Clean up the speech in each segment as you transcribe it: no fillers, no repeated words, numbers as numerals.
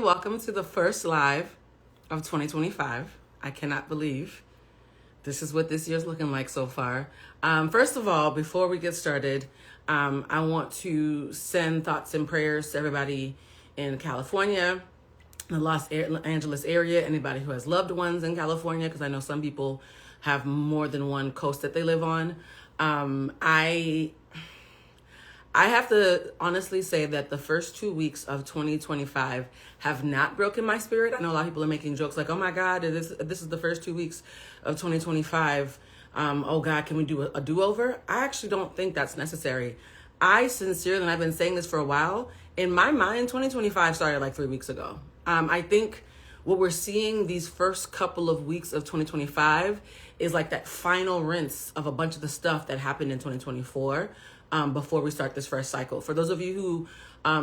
Welcome to the first live of 2025. I cannot believe this is what this year's looking like so far. First of all, before we get started, I want to send thoughts and prayers to everybody in California, the Los Angeles area, anybody who has loved ones in California, because I know some people have more than one coast that they live on. I have to honestly say that the first 2 weeks of 2025 have not broken my spirit. I know a lot of people are making jokes like, oh my God, this is the first 2 weeks of 2025. Oh God, can we do a do-over? I actually don't think that's necessary. I sincerely, and I've been saying this for a while, in my mind, 2025 started like 3 weeks ago. I think what we're seeing these first couple of weeks of 2025 is like that final rinse of a bunch of the stuff that happened in 2024. Before we start this first cycle. For those of you who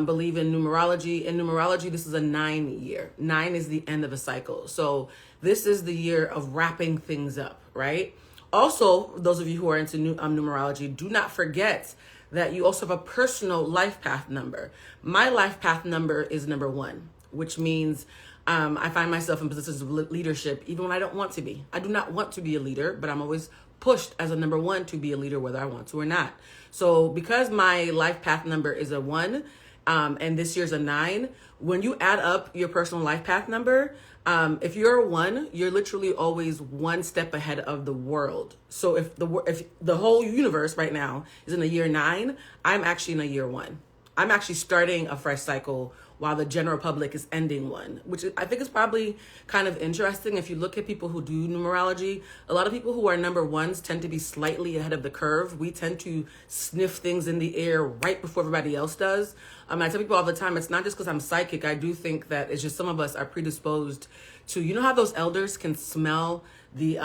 believe in numerology, this is a 9 year. 9 is the end of a cycle. So this is the year of wrapping things up, right? Also, those of you who are into numerology, do not forget that you also have a personal life path number. My life path number is number 1, which means I find myself in positions of leadership even when I don't want to be. I do not want to be a leader, but I'm always pushed as a number 1 to be a leader whether I want to or not. So because my life path number is a 1 and this year's a 9, when you add up your personal life path number, if you're a 1, you're literally always one step ahead of the world. So if the whole universe right now is in a year 9, I'm actually in a year 1. I'm actually starting a fresh cycle while the general public is ending one, which I think is probably kind of interesting. If you look at people who do numerology, a lot of people who are number 1s tend to be slightly ahead of the curve. We tend to sniff things in the air right before everybody else does. I tell people all the time, it's not just because I'm psychic. I do think that it's just some of us are predisposed to, you know how those elders can smell the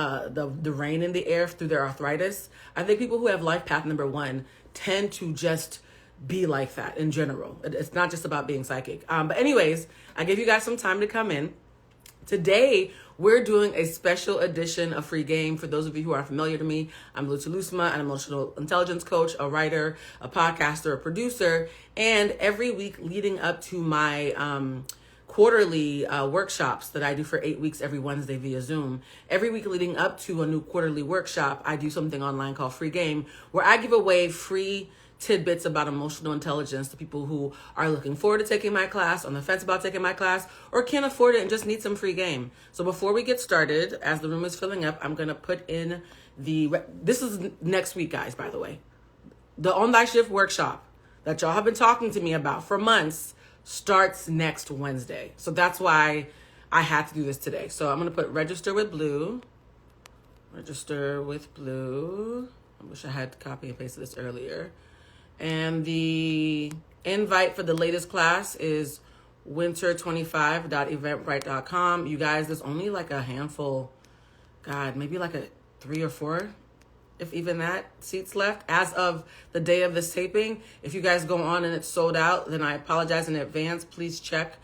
rain in the air through their arthritis? I think people who have life path number 1 tend to just be like that in general. It's not just about being psychic. But anyways, I gave you guys some time to come in. Today, we're doing a special edition of Free Game. For those of you who are familiar to me, I'm Lutu Lusma, an emotional intelligence coach, a writer, a podcaster, a producer. And every week leading up to my quarterly workshops that I do for 8 weeks every Wednesday via Zoom. Every week leading up to a new quarterly workshop, I do something online called Free Game, where I give away free tidbits about emotional intelligence to people who are looking forward to taking my class, on the fence about taking my class, or can't afford it and just need some free game. So before we get started, as the room is filling up, I'm going to put in this is next week, guys, by the way. The On Thy Shift workshop that y'all have been talking to me about for months starts next Wednesday. So that's why I had to do this today. So I'm going to put register with blue. Register with blue. I wish I had copy and pasted this earlier. And the invite for the latest class is winter25.eventbrite.com. You guys, there's only like a handful, God, maybe like a 3 or 4, if even that, seats left as of the day of this taping. If you guys go on and it's sold out, then I apologize in advance. Please check.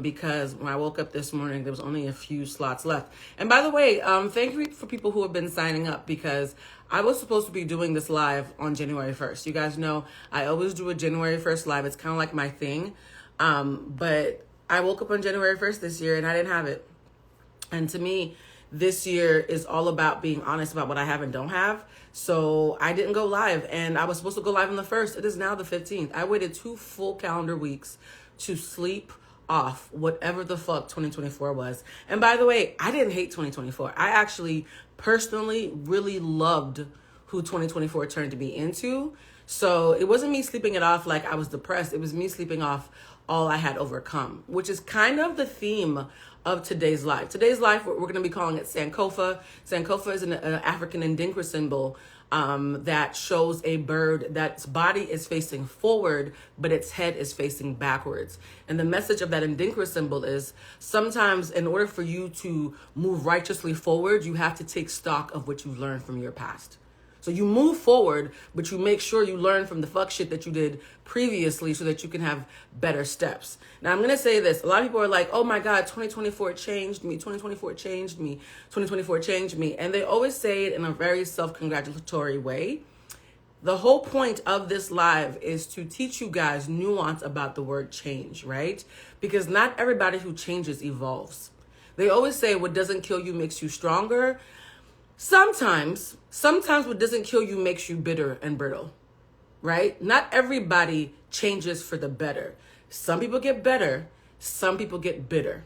Because when I woke up this morning, there was only a few slots left. And by the way, thank you for people who have been signing up, because I was supposed to be doing this live on January 1st. You guys know I always do a January 1st live. It's kind of like my thing. But I woke up on January 1st this year and I didn't have it. And to me, this year is all about being honest about what I have and don't have. So I didn't go live, and I was supposed to go live on the 1st. It is now the 15th. I waited 2 full calendar weeks to sleep off whatever the fuck 2024 was. And by the way, I didn't hate 2024. I actually personally really loved who 2024 turned to be into. So it wasn't me sleeping it off like I was depressed. It was me sleeping off all I had overcome, which is kind of the theme of today's life. Today's life, we're going to be calling it Sankofa. Sankofa is an African Ndinkra symbol that shows a bird that's body is facing forward, but its head is facing backwards. And the message of that Ndinkra symbol is sometimes in order for you to move righteously forward, you have to take stock of what you've learned from your past. So you move forward, but you make sure you learn from the fuck shit that you did previously so that you can have better steps. Now, I'm going to say this. A lot of people are like, oh my God, 2024 changed me. 2024 changed me. 2024 changed me. And they always say it in a very self-congratulatory way. The whole point of this live is to teach you guys nuance about the word change, right? Because not everybody who changes evolves. They always say what doesn't kill you makes you stronger. Sometimes what doesn't kill you makes you bitter and brittle, right? Not everybody changes for the better. Some people get better, some people get bitter.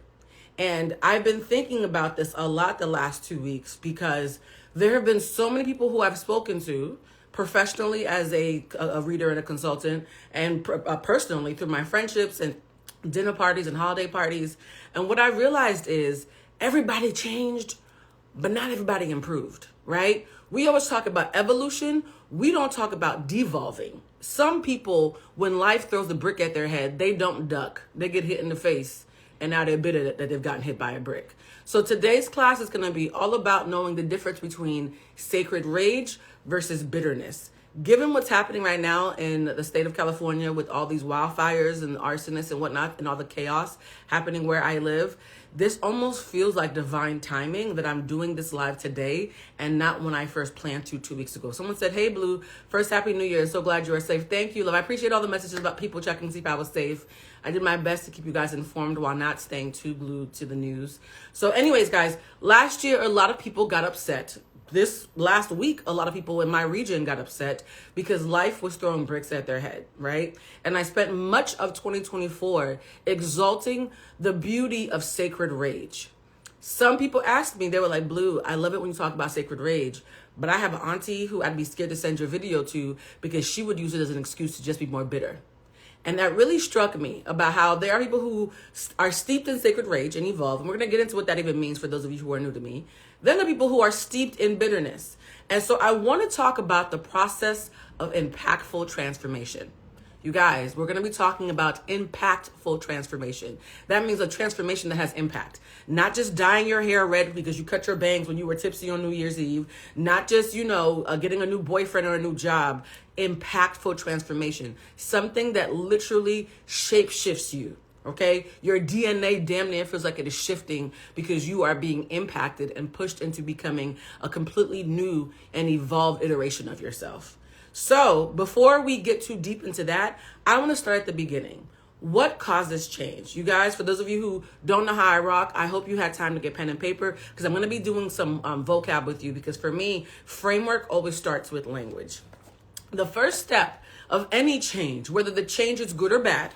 And I've been thinking about this a lot the last 2 weeks because there have been so many people who I've spoken to professionally as a reader and a consultant, and personally through my friendships and dinner parties and holiday parties. And what I realized is everybody changed, but not everybody improved, right? We always talk about evolution. We don't talk about devolving. Some people, when life throws a brick at their head, they don't duck. They get hit in the face, and now they're bitter that they've gotten hit by a brick. So today's class is going to be all about knowing the difference between sacred rage versus bitterness. Given what's happening right now in the state of California with all these wildfires and arsonists and whatnot and all the chaos happening where I live, this almost feels like divine timing that I'm doing this live today and not when I first planned to 2 weeks ago. Someone said, "Hey, Blue, first Happy New Year. So glad you are safe." Thank you, love. I appreciate all the messages about people checking to see if I was safe. I did my best to keep you guys informed while not staying too glued to the news. So anyways, guys, last year, a lot of people got upset. This last week, a lot of people in my region got upset because life was throwing bricks at their head, right? And I spent much of 2024 exalting the beauty of sacred rage. Some people asked me, they were like, "Blue, I love it when you talk about sacred rage, but I have an auntie who I'd be scared to send your video to because she would use it as an excuse to just be more bitter." And that really struck me about how there are people who are steeped in sacred rage and evolve. And we're going to get into what that even means for those of you who are new to me. Then there are people who are steeped in bitterness. And so I want to talk about the process of impactful transformation. You guys, we're going to be talking about impactful transformation. That means a transformation that has impact. Not just dyeing your hair red because you cut your bangs when you were tipsy on New Year's Eve. Not just, getting a new boyfriend or a new job. Impactful transformation. Something that literally shape-shifts you. Okay? Your DNA damn near feels like it is shifting because you are being impacted and pushed into becoming a completely new and evolved iteration of yourself. So before we get too deep into that, I want to start at the beginning. What causes change? You guys, for those of you who don't know how I rock, I hope you had time to get pen and paper because I'm going to be doing some vocab with you because for me, framework always starts with language. The first step of any change, whether the change is good or bad,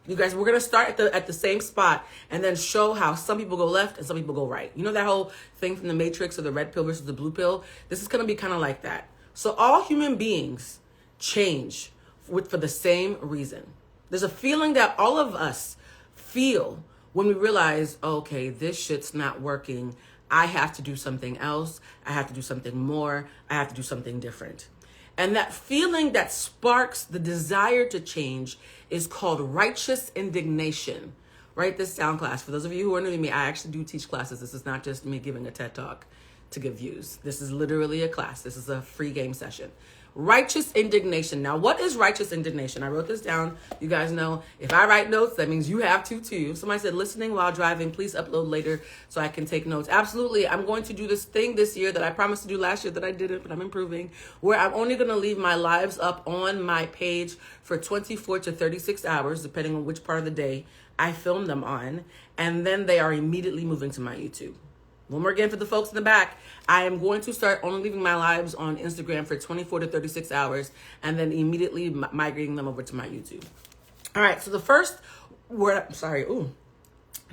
you guys, we're going to start at the same spot and then show how some people go left and some people go right. You know that whole thing from the Matrix of the red pill versus the blue pill? This is going to be kind of like that. So all human beings change for the same reason. There's a feeling that all of us feel when we realize, okay, this shit's not working. I have to do something else. I have to do something more. I have to do something different. And that feeling that sparks the desire to change is called righteous indignation. Write this down, class. For those of you who are new to me, I actually do teach classes. This is not just me giving a TED Talk to give views. This is literally a class. This is a free game session. Righteous indignation. Now, what is righteous indignation? I wrote this down. You guys know if I write notes, that means you have to too. Somebody said listening while driving, please upload later so I can take notes. Absolutely. I'm going to do this thing this year that I promised to do last year that I didn't, but I'm improving, where I'm only going to leave my lives up on my page for 24 to 36 hours, depending on which part of the day I film them on. And then they are immediately moving to my YouTube. One more again for the folks in the back. I am going to start only leaving my lives on Instagram for 24 to 36 hours and then immediately migrating them over to my YouTube. All right, so the first word, I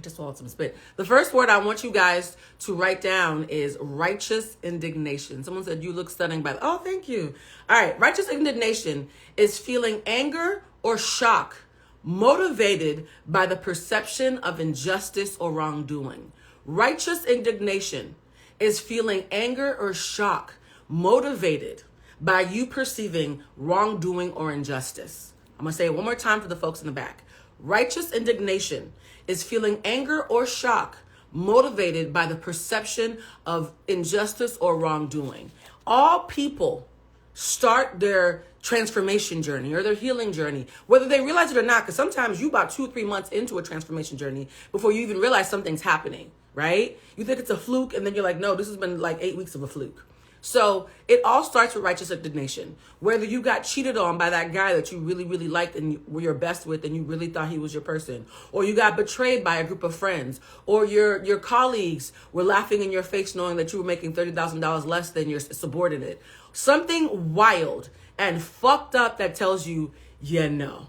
just swallowed some spit. The first word I want you guys to write down is righteous indignation. Someone said, "You look stunning by the..." Oh, thank you. All right, righteous indignation is feeling anger or shock motivated by the perception of injustice or wrongdoing. Righteous indignation is feeling anger or shock motivated by you perceiving wrongdoing or injustice. I'm going to say it one more time for the folks in the back. Righteous indignation is feeling anger or shock motivated by the perception of injustice or wrongdoing. All people start their transformation journey or their healing journey, whether they realize it or not, because sometimes you about 2 or 3 months into a transformation journey before you even realize something's happening. Right? You think it's a fluke and then you're like, no, this has been like 8 weeks of a fluke. So it all starts with righteous indignation. Whether you got cheated on by that guy that you really, really liked and were your best with and you really thought he was your person, or you got betrayed by a group of friends, or your colleagues were laughing in your face knowing that you were making $30,000 less than your subordinate. Something wild and fucked up that tells you, yeah, no,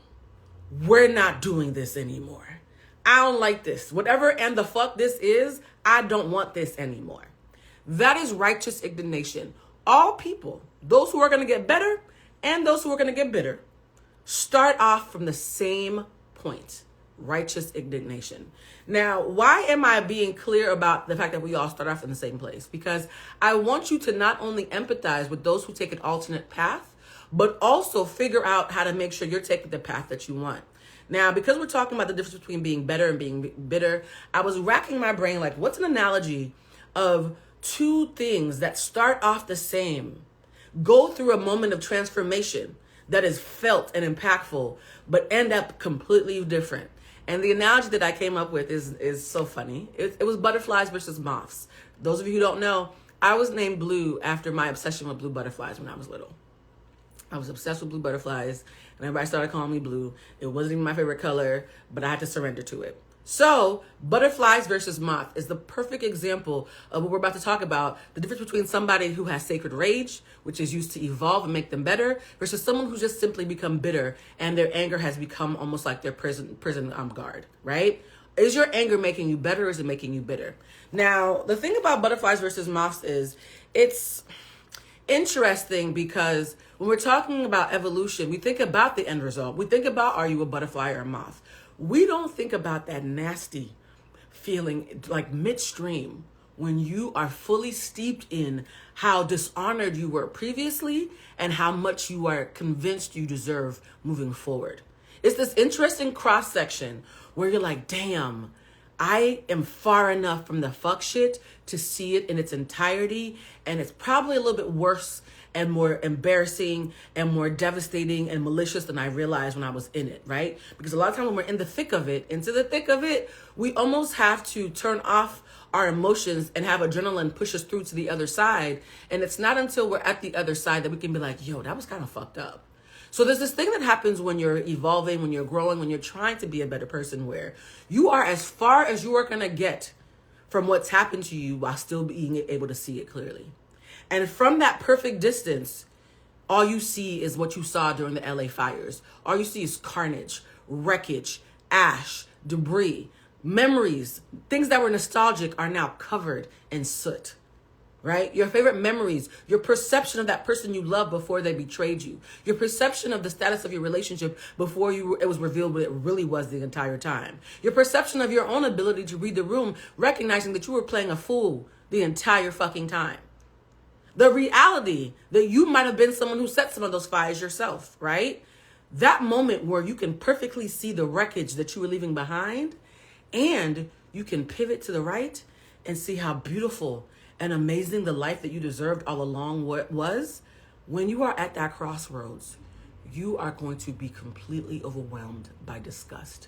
we're not doing this anymore. I don't like this. Whatever and the fuck this is, I don't want this anymore. That is righteous indignation. All people, those who are going to get better and those who are going to get bitter, start off from the same point, righteous indignation. Now, why am I being clear about the fact that we all start off in the same place? Because I want you to not only empathize with those who take an alternate path, but also figure out how to make sure you're taking the path that you want. Now, because we're talking about the difference between being better and being bitter, I was racking my brain like, what's an analogy of two things that start off the same, go through a moment of transformation that is felt and impactful, but end up completely different. And the analogy that I came up with is so funny. It was butterflies versus moths. Those of you who don't know, I was named Blue after my obsession with blue butterflies when I was little. I was obsessed with blue butterflies, and everybody started calling me Blue. It wasn't even my favorite color, but I had to surrender to it. So, butterflies versus moth is the perfect example of what we're about to talk about. The difference between somebody who has sacred rage, which is used to evolve and make them better, versus someone who's just simply become bitter and their anger has become almost like their prison guard, right? Is your anger making you better or is it making you bitter? Now, the thing about butterflies versus moths is it's interesting because when we're talking about evolution, we think about the end result. We think about, are you a butterfly or a moth? We don't think about that nasty feeling like midstream when you are fully steeped in how dishonored you were previously and how much you are convinced you deserve moving forward. It's this interesting cross section where you're like, damn, I am far enough from the fuck shit to see it in its entirety. And it's probably a little bit worse and more embarrassing and more devastating and malicious than I realized when I was in it, right? Because a lot of times when we're in the thick of it, into the thick of it, we almost have to turn off our emotions and have adrenaline push us through to the other side. And it's not until we're at the other side that we can be like, yo, that was kind of fucked up. So there's this thing that happens when you're evolving, when you're growing, when you're trying to be a better person, where you are as far as you are going to get from what's happened to you while still being able to see it clearly. And from that perfect distance, all you see is what you saw during the LA fires. All you see is carnage, wreckage, ash, debris, memories. Things that were nostalgic are now covered in soot, right? Your favorite memories, your perception of that person you loved before they betrayed you, your perception of the status of your relationship before it was revealed what it really was the entire time, your perception of your own ability to read the room, recognizing that you were playing a fool the entire fucking time. The reality that you might have been someone who set some of those fires yourself, right? That moment where you can perfectly see the wreckage that you were leaving behind, and you can pivot to the right and see how beautiful and amazing the life that you deserved all along was. When you are at that crossroads, you are going to be completely overwhelmed by disgust.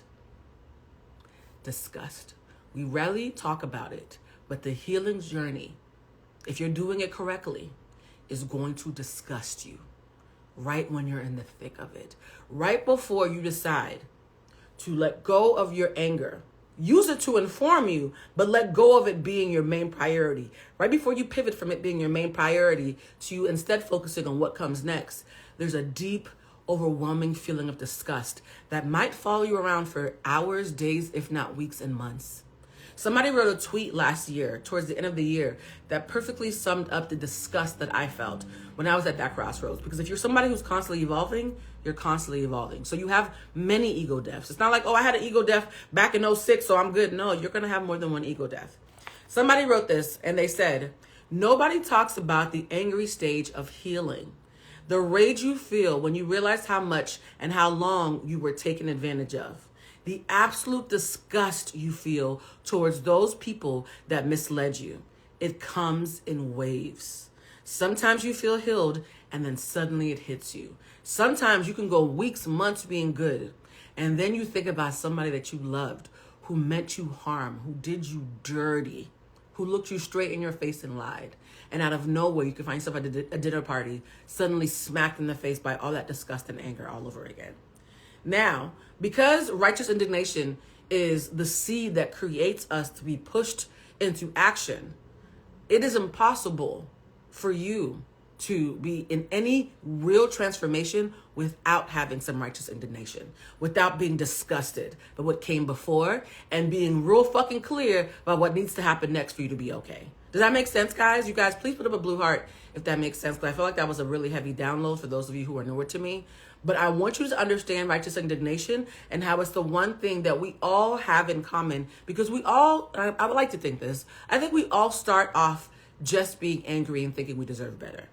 Disgust. We rarely talk about it, but the healing journey, if you're doing it correctly, is going to disgust you right when you're in the thick of it. Right before you decide to let go of your anger. Use it to inform you, but let go of it being your main priority. Right before you pivot from it being your main priority to you instead focusing on what comes next, there's a deep, overwhelming feeling of disgust that might follow you around for hours, days, if not weeks and months. Somebody wrote a tweet last year, towards the end of the year, that perfectly summed up the disgust that I felt when I was at that crossroads. Because if you're somebody who's constantly evolving, you're constantly evolving. So you have many ego deaths. It's not like, oh, I had an ego death back in 2006, so I'm good. No, you're going to have more than one ego death. Somebody wrote this, and they said, nobody talks about the angry stage of healing. The rage you feel when you realize how much and how long you were taken advantage of. The absolute disgust you feel towards those people that misled you. It comes in waves. Sometimes you feel healed and then suddenly it hits you. Sometimes you can go weeks, months being good. And then you think about somebody that you loved, who meant you harm, who did you dirty, who looked you straight in your face and lied. And out of nowhere, you can find yourself at a dinner party, suddenly smacked in the face by all that disgust and anger all over again. Now, because righteous indignation is the seed that creates us to be pushed into action, it is impossible for you to be in any real transformation without having some righteous indignation, without being disgusted by what came before and being real fucking clear about what needs to happen next for you to be okay. Does that make sense, guys? You guys, please put up a blue heart if that makes sense, because I feel like that was a really heavy download for those of you who are newer to me. But I want you to understand righteous indignation and how it's the one thing that we all have in common, because we all, I would like to think this, I think we all start off just being angry and thinking we deserve better.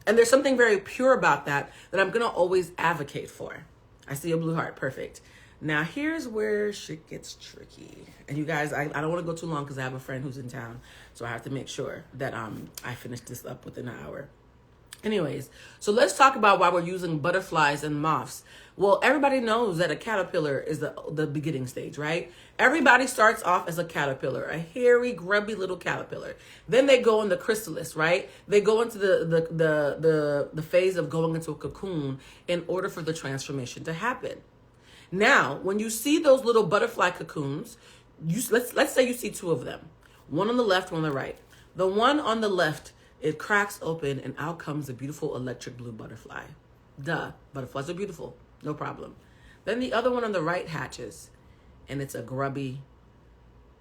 And there's something very pure about that I'm going to always advocate for. I see a blue heart. Perfect. Now, here's where shit gets tricky. And you guys, I don't want to go too long because I have a friend who's in town. So I have to make sure that I finish this up within an hour. Anyways, so let's talk about why we're using butterflies and moths. Well, everybody knows that a caterpillar is the beginning stage, right? Everybody starts off as a caterpillar, a hairy, grubby little caterpillar. Then they go into chrysalis, right? They go into the phase of going into a cocoon in order for the transformation to happen. Now, when you see those little butterfly cocoons, let's say you see two of them, one on the left, one on the right. The one on the left, it cracks open and out comes a beautiful electric blue butterfly. Duh, butterflies are beautiful, no problem. Then the other one on the right hatches, and it's a grubby,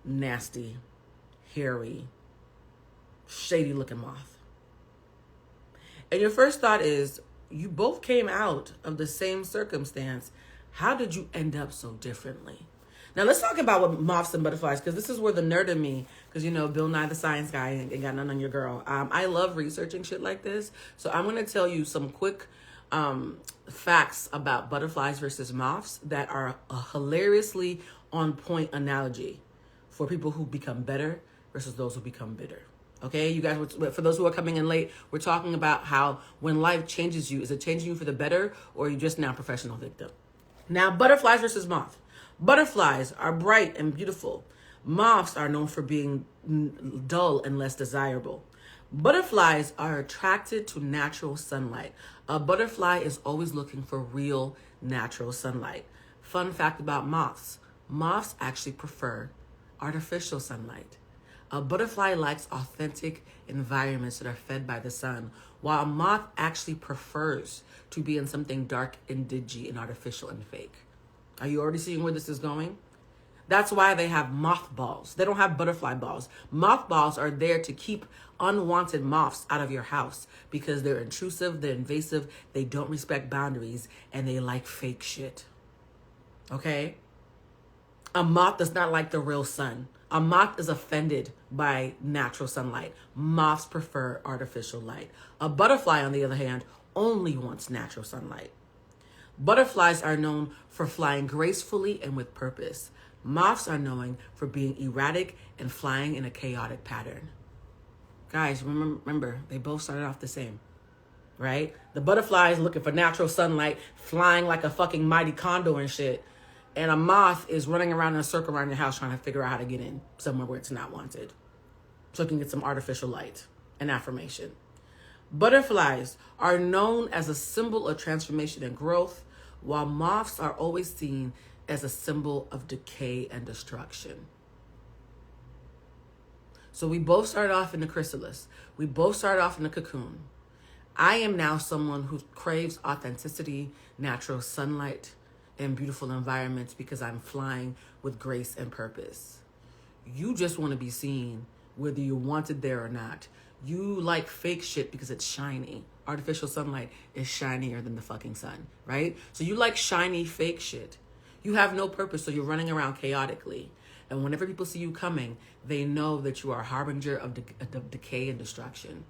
nasty, hairy, shady looking moth. And your first thought is, you both came out of the same circumstance. How did you end up so differently? Now, let's talk about what moths and butterflies, because this is where the nerd in me, because, you know, Bill Nye the Science Guy ain't got none on your girl. I love researching shit like this. So I'm going to tell you some quick facts about butterflies versus moths that are a hilariously on point analogy for people who become better versus those who become bitter. Okay, you guys, for those who are coming in late, we're talking about how when life changes you, is it changing you for the better, or are you just now a professional victim? Now, butterflies versus moths. Butterflies are bright and beautiful. Moths are known for being dull and less desirable. Butterflies are attracted to natural sunlight. A butterfly is always looking for real, natural sunlight. Fun fact about moths. Moths actually prefer artificial sunlight. A butterfly likes authentic environments that are fed by the sun, while a moth actually prefers to be in something dark and dingy and artificial and fake. Are you already seeing where this is going? That's why they have mothballs. They don't have butterfly balls. Mothballs are there to keep unwanted moths out of your house because they're intrusive, they're invasive, they don't respect boundaries, and they like fake shit. Okay? A moth does not like the real sun. A moth is offended by natural sunlight. Moths prefer artificial light. A butterfly, on the other hand, only wants natural sunlight. Butterflies are known for flying gracefully and with purpose. Moths are known for being erratic and flying in a chaotic pattern. Guys, remember, they both started off the same, right? The butterfly is looking for natural sunlight, flying like a fucking mighty condor and shit. And a moth is running around in a circle around your house trying to figure out how to get in somewhere where it's not wanted, so it can get some artificial light and affirmation. Butterflies are known as a symbol of transformation and growth, while moths are always seen as a symbol of decay and destruction. So we both started off in the chrysalis. We both started off in the cocoon. I am now someone who craves authenticity, natural sunlight, and beautiful environments because I'm flying with grace and purpose. You just want to be seen whether you want it there or not. You like fake shit because it's shiny. Artificial sunlight is shinier than the fucking sun, right? So you like shiny fake shit. You have no purpose, so you're running around chaotically. And whenever people see you coming, they know that you are a harbinger of decay and destruction.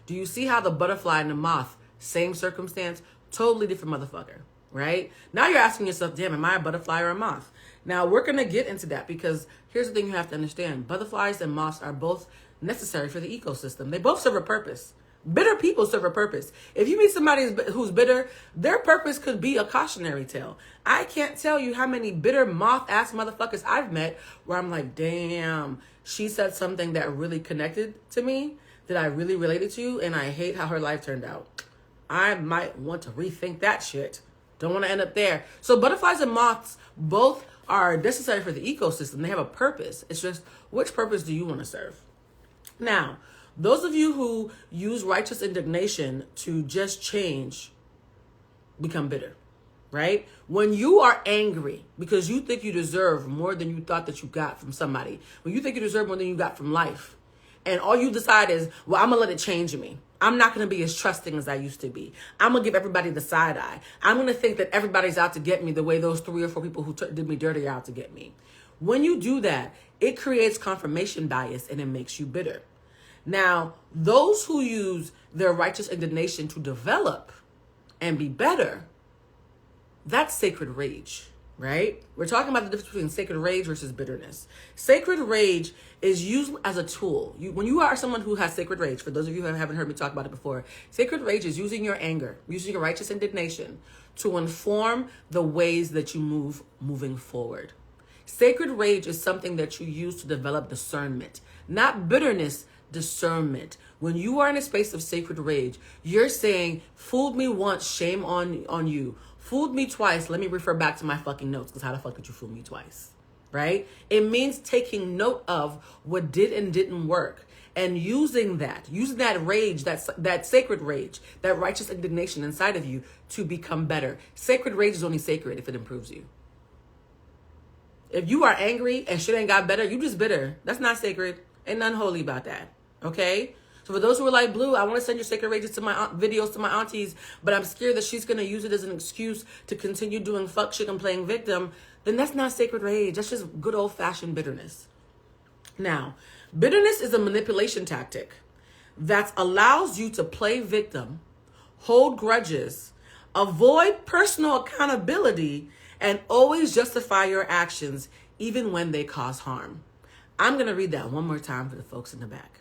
Do you see how the butterfly and the moth, same circumstance, totally different motherfucker, right? Now you're asking yourself, damn, am I a butterfly or a moth? Now we're going to get into that because here's the thing you have to understand. Butterflies and moths are both necessary for the ecosystem. They both serve a purpose. Bitter people serve a purpose. If you meet somebody who's bitter, their purpose could be a cautionary tale. I can't tell you how many bitter moth-ass motherfuckers I've met where I'm like, damn, she said something that really connected to me, that I really related to, and I hate how her life turned out. I might want to rethink that shit. Don't want to end up there. So butterflies and moths both are necessary for the ecosystem. They have a purpose. It's just, which purpose do you want to serve? Now, those of you who use righteous indignation to just change become bitter, right? When you are angry because you think you deserve more than you thought that you got from somebody, when you think you deserve more than you got from life, and all you decide is, well, I'm going to let it change me. I'm not going to be as trusting as I used to be. I'm going to give everybody the side eye. I'm going to think that everybody's out to get me the way those 3 or 4 people who did me dirty are out to get me. When you do that, it creates confirmation bias and it makes you bitter. Now, those who use their righteous indignation to develop and be better, that's sacred rage, right? We're talking about the difference between sacred rage versus bitterness. Sacred rage is used as a tool. When you are someone who has sacred rage, for those of you who haven't heard me talk about it before, sacred rage is using your anger, using your righteous indignation to inform the ways that you moving forward. Sacred rage is something that you use to develop discernment, not bitterness, discernment. When you are in a space of sacred rage, you're saying, fooled me once, shame on you. Fooled me twice, let me refer back to my fucking notes, because how the fuck did you fool me twice? Right? It means taking note of what did and didn't work and using that rage, that sacred rage, that righteous indignation inside of you to become better. Sacred rage is only sacred if it improves you. If you are angry and shit ain't got better, you just bitter. That's not sacred. Ain't nothing holy about that. Okay? So for those who are like, Blue, I want to send your sacred rages to my videos to my aunties, but I'm scared that she's going to use it as an excuse to continue doing fuck shit and playing victim, then that's not sacred rage. That's just good old-fashioned bitterness. Now, bitterness is a manipulation tactic that allows you to play victim, hold grudges, avoid personal accountability, and always justify your actions even when they cause harm. I'm going to read that one more time for the folks in the back.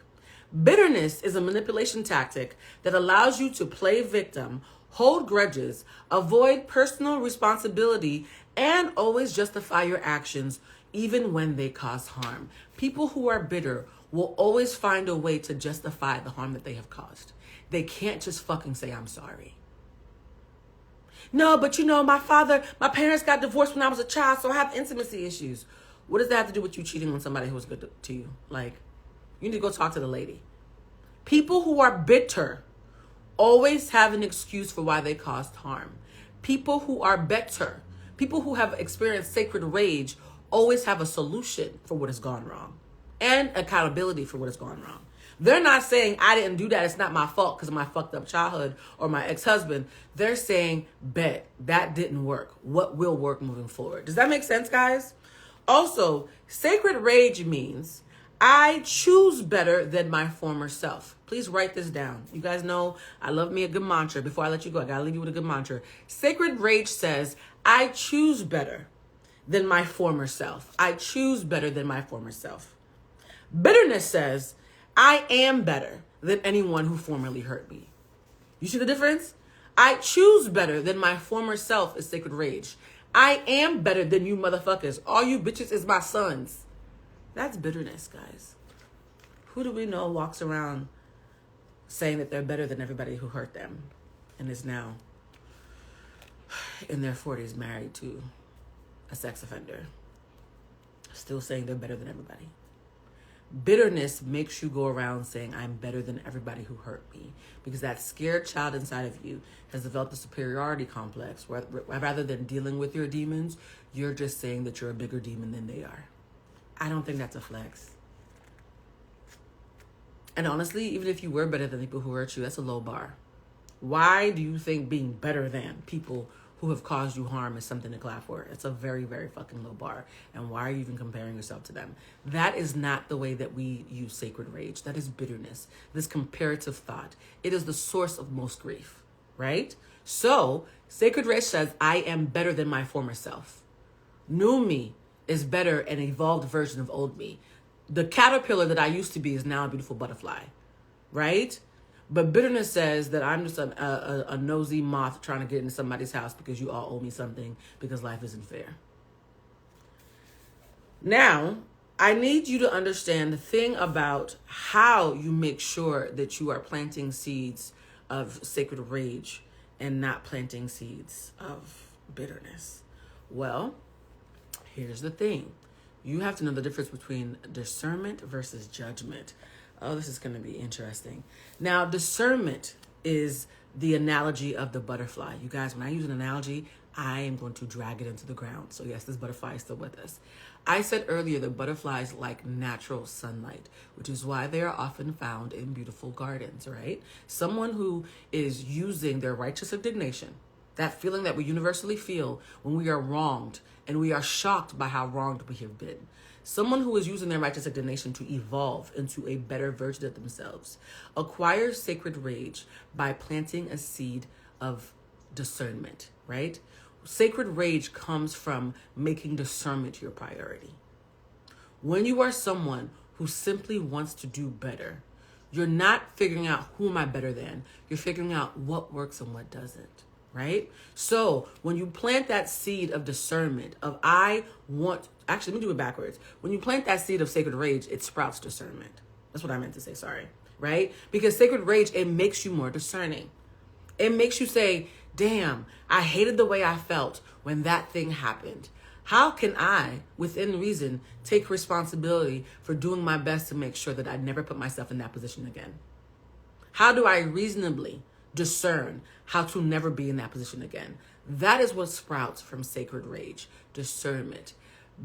Bitterness is a manipulation tactic that allows you to play victim, hold grudges, avoid personal responsibility, and always justify your actions even when they cause harm. People who are bitter will always find a way to justify the harm that they have caused. They can't just fucking say, I'm sorry. No, but my parents got divorced when I was a child, so I have intimacy issues. What does that have to do with you cheating on somebody who was good to you? Like, you need to go talk to the lady. People who are bitter always have an excuse for why they caused harm. People who are better, people who have experienced sacred rage, always have a solution for what has gone wrong and accountability for what has gone wrong. They're not saying, I didn't do that, it's not my fault because of my fucked up childhood or my ex-husband. They're saying, bet, that didn't work. What will work moving forward? Does that make sense, guys? Also, sacred rage means I choose better than my former self. Please write this down. You guys know I love me a good mantra. Before I let you go, I gotta leave you with a good mantra. Sacred rage says, I choose better than my former self. I choose better than my former self. Bitterness says, I am better than anyone who formerly hurt me. You see the difference? I choose better than my former self is sacred rage. I am better than you motherfuckers. All you bitches is my sons. That's bitterness, guys. Who do we know walks around saying that they're better than everybody who hurt them and is now in their 40s married to a sex offender, still saying they're better than everybody? Bitterness makes you go around saying, I'm better than everybody who hurt me, because that scared child inside of you has developed a superiority complex where rather than dealing with your demons, you're just saying that you're a bigger demon than they are. I don't think that's a flex. And honestly, even if you were better than people who hurt you, that's a low bar. Why do you think being better than people who have caused you harm is something to clap for? It's a very, very fucking low bar. And why are you even comparing yourself to them? That is not the way that we use sacred rage. That is bitterness, this comparative thought. It is the source of most grief, right? So sacred rage says, I am better than my former self. New me is better, an evolved version of old me. The caterpillar that I used to be is now a beautiful butterfly, right? But bitterness says that I'm just a nosy moth trying to get into somebody's house because you all owe me something because life isn't fair. Now, I need you to understand the thing about how you make sure that you are planting seeds of sacred rage and not planting seeds of bitterness. Well, here's the thing. You have to know the difference between discernment versus judgment. Oh, this is going to be interesting. Now, discernment is the analogy of the butterfly. You guys, when I use an analogy, I am going to drag it into the ground. So yes, this butterfly is still with us. I said earlier that butterflies like natural sunlight, which is why they are often found in beautiful gardens, right? Someone who is using their righteous indignation, that feeling that we universally feel when we are wronged and we are shocked by how wronged we have been. Someone who is using their righteous indignation to evolve into a better version of themselves acquires sacred rage by planting a seed of discernment, right? Sacred rage comes from making discernment your priority. When you are someone who simply wants to do better, you're not figuring out who am I better than. You're figuring out what works and what doesn't, right? So when you plant that seed of discernment of let me do it backwards. When you plant that seed of sacred rage, it sprouts discernment. That's what I meant to say, sorry, right? Because sacred rage, it makes you more discerning. It makes you say, damn, I hated the way I felt when that thing happened. How can I, within reason, take responsibility for doing my best to make sure that I never put myself in that position again? How do I reasonably discern how to never be in that position again? That is what sprouts from sacred rage, discernment.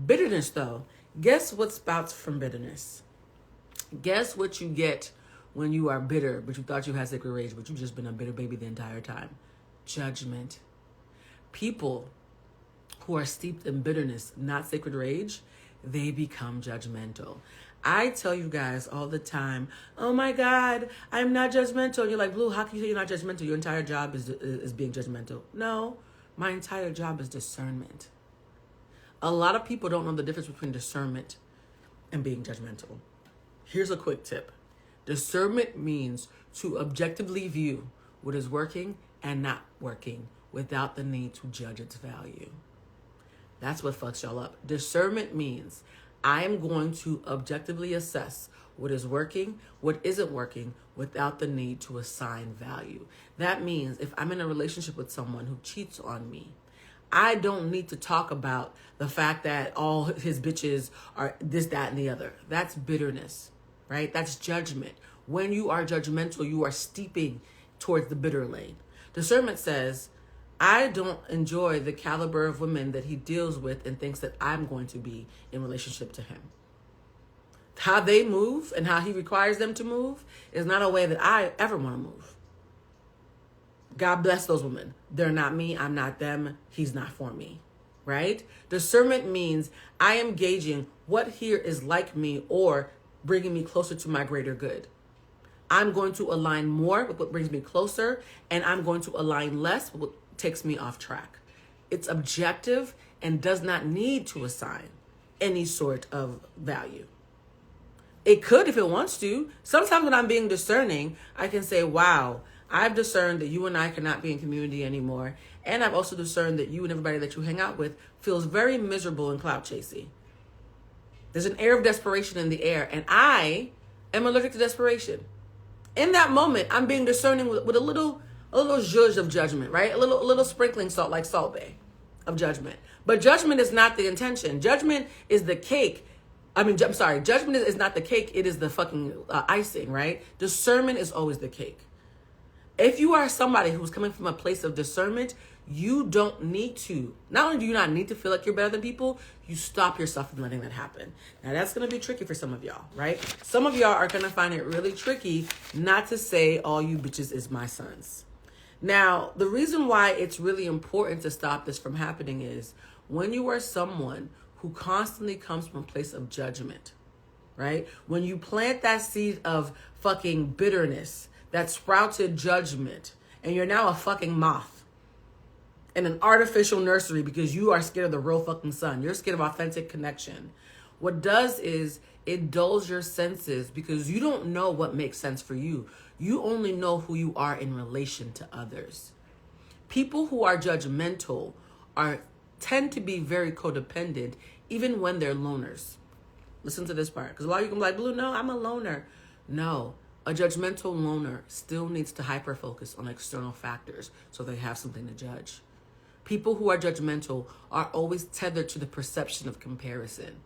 Bitterness, though, guess what sprouts from bitterness? Guess what you get when you are bitter, but you thought you had sacred rage, but you've just been a bitter baby the entire time? Judgment. People who are steeped in bitterness, not sacred rage, they become judgmental. I tell you guys all the time, oh my God, I'm not judgmental. And you're like, Blue, how can you say you're not judgmental? Your entire job is being judgmental. No, my entire job is discernment. A lot of people don't know the difference between discernment and being judgmental. Here's a quick tip. Discernment means to objectively view what is working and not working without the need to judge its value. That's what fucks y'all up. Discernment means I am going to objectively assess what is working, what isn't working, without the need to assign value. That means if I'm in a relationship with someone who cheats on me, I don't need to talk about the fact that all his bitches are this, that, and the other. That's bitterness, right? That's judgment. When you are judgmental, you are steeping towards the bitter lane. Discernment says, I don't enjoy the caliber of women that he deals with and thinks that I'm going to be in relationship to him. How they move and how he requires them to move is not a way that I ever want to move. God bless those women. They're not me. I'm not them. He's not for me, right? Discernment means I am gauging what here is like me or bringing me closer to my greater good. I'm going to align more with what brings me closer, and I'm going to align less with what takes me off track. It's objective and does not need to assign any sort of value. It could if it wants to. Sometimes when I'm being discerning, I can say, wow, I've discerned that you and I cannot be in community anymore. And I've also discerned that you and everybody that you hang out with feels very miserable and clout chasey. There's an air of desperation in the air, and I am allergic to desperation. In that moment, I'm being discerning with a little zhuzh of judgment, right? A little sprinkling salt, like Salt Bae, of judgment. But judgment is not the intention. Judgment is the cake. Judgment is not the cake. It is the fucking icing, right? Discernment is always the cake. If you are somebody who's coming from a place of discernment, you don't need to. Not only do you not need to feel like you're better than people, you stop yourself from letting that happen. Now, that's going to be tricky for some of y'all, right? Some of y'all are going to find it really tricky not to say all you bitches is my sons. Now, the reason why it's really important to stop this from happening is when you are someone who constantly comes from a place of judgment, right? When you plant that seed of fucking bitterness that sprouted judgment, and you're now a fucking moth in an artificial nursery because you are scared of the real fucking sun. You're scared of authentic connection. What does is It dulls your senses because you don't know what makes sense for you. You only know who you are in relation to others. People who are judgmental tend to be very codependent even when they're loners. Listen to this part, because a lot of you can be like, Blue, no, I'm a loner. No, a judgmental loner still needs to hyper-focus on external factors so they have something to judge. People who are judgmental are always tethered to the perception of comparison.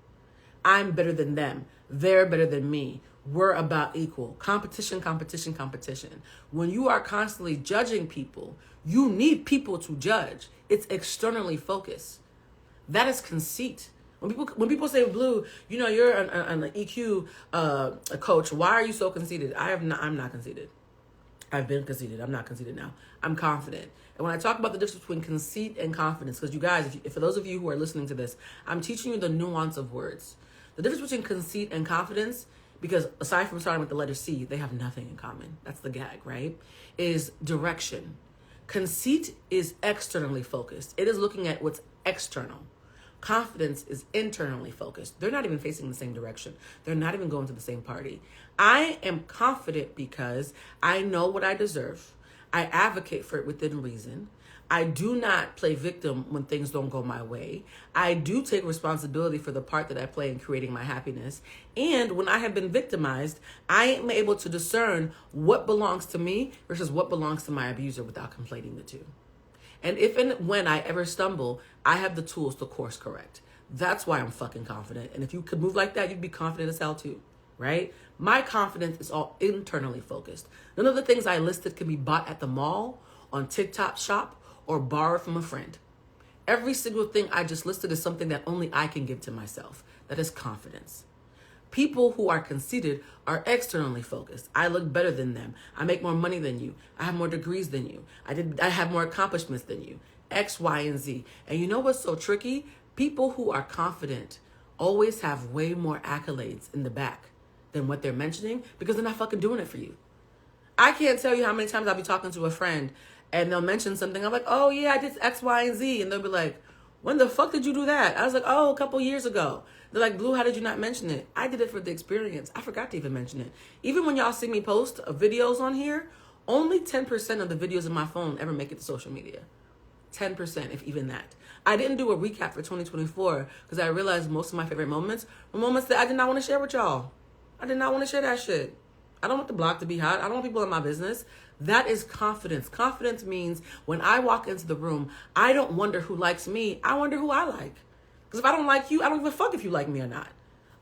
I'm better than them. They're better than me. We're about equal. Competition, competition, competition. When you are constantly judging people, you need people to judge. It's externally focused. That is conceit. When people say, Blue, you know, you're an EQ a coach. Why are you so conceited? I'm not conceited. I've been conceited. I'm not conceited now. I'm confident. And when I talk about the difference between conceit and confidence, because you guys, if for those of you who are listening to this, I'm teaching you the nuance of words. The difference between conceit and confidence, because aside from starting with the letter C, they have nothing in common. That's the gag, right? Is direction. Conceit is externally focused. It is looking at what's external. Confidence is internally focused. They're not even facing the same direction. They're not even going to the same party. I am confident because I know what I deserve. I advocate for it within reason. I do not play victim when things don't go my way. I do take responsibility for the part that I play in creating my happiness. And when I have been victimized, I am able to discern what belongs to me versus what belongs to my abuser without conflating the two. And if and when I ever stumble, I have the tools to course correct. That's why I'm fucking confident. And if you could move like that, you'd be confident as hell too, right? My confidence is all internally focused. None of the things I listed can be bought at the mall, on TikTok shop, or borrowed from a friend. Every single thing I just listed is something that only I can give to myself. That is confidence. People who are conceited are externally focused. I look better than them. I make more money than you. I have more degrees than you. I have more accomplishments than you. X, Y, and Z. And you know what's so tricky? People who are confident always have way more accolades in the back than what they're mentioning because they're not fucking doing it for you. I can't tell you how many times I'll be talking to a friend and they'll mention something. I'm like, oh yeah, I did X, Y, and Z. And they'll be like, when the fuck did you do that? I was like, oh, a couple years ago. They're like, Blue, how did you not mention it? I did it for the experience. I forgot to even mention it. Even when y'all see me post videos on here, only 10% of the videos in my phone ever make it to social media. 10%, if even that. I didn't do a recap for 2024 because I realized most of my favorite moments were moments that I did not want to share with y'all. I did not want to share that shit. I don't want the block to be hot. I don't want people in my business. That is confidence. Confidence means when I walk into the room, I don't wonder who likes me. I wonder who I like. Because if I don't like you, I don't give a fuck if you like me or not.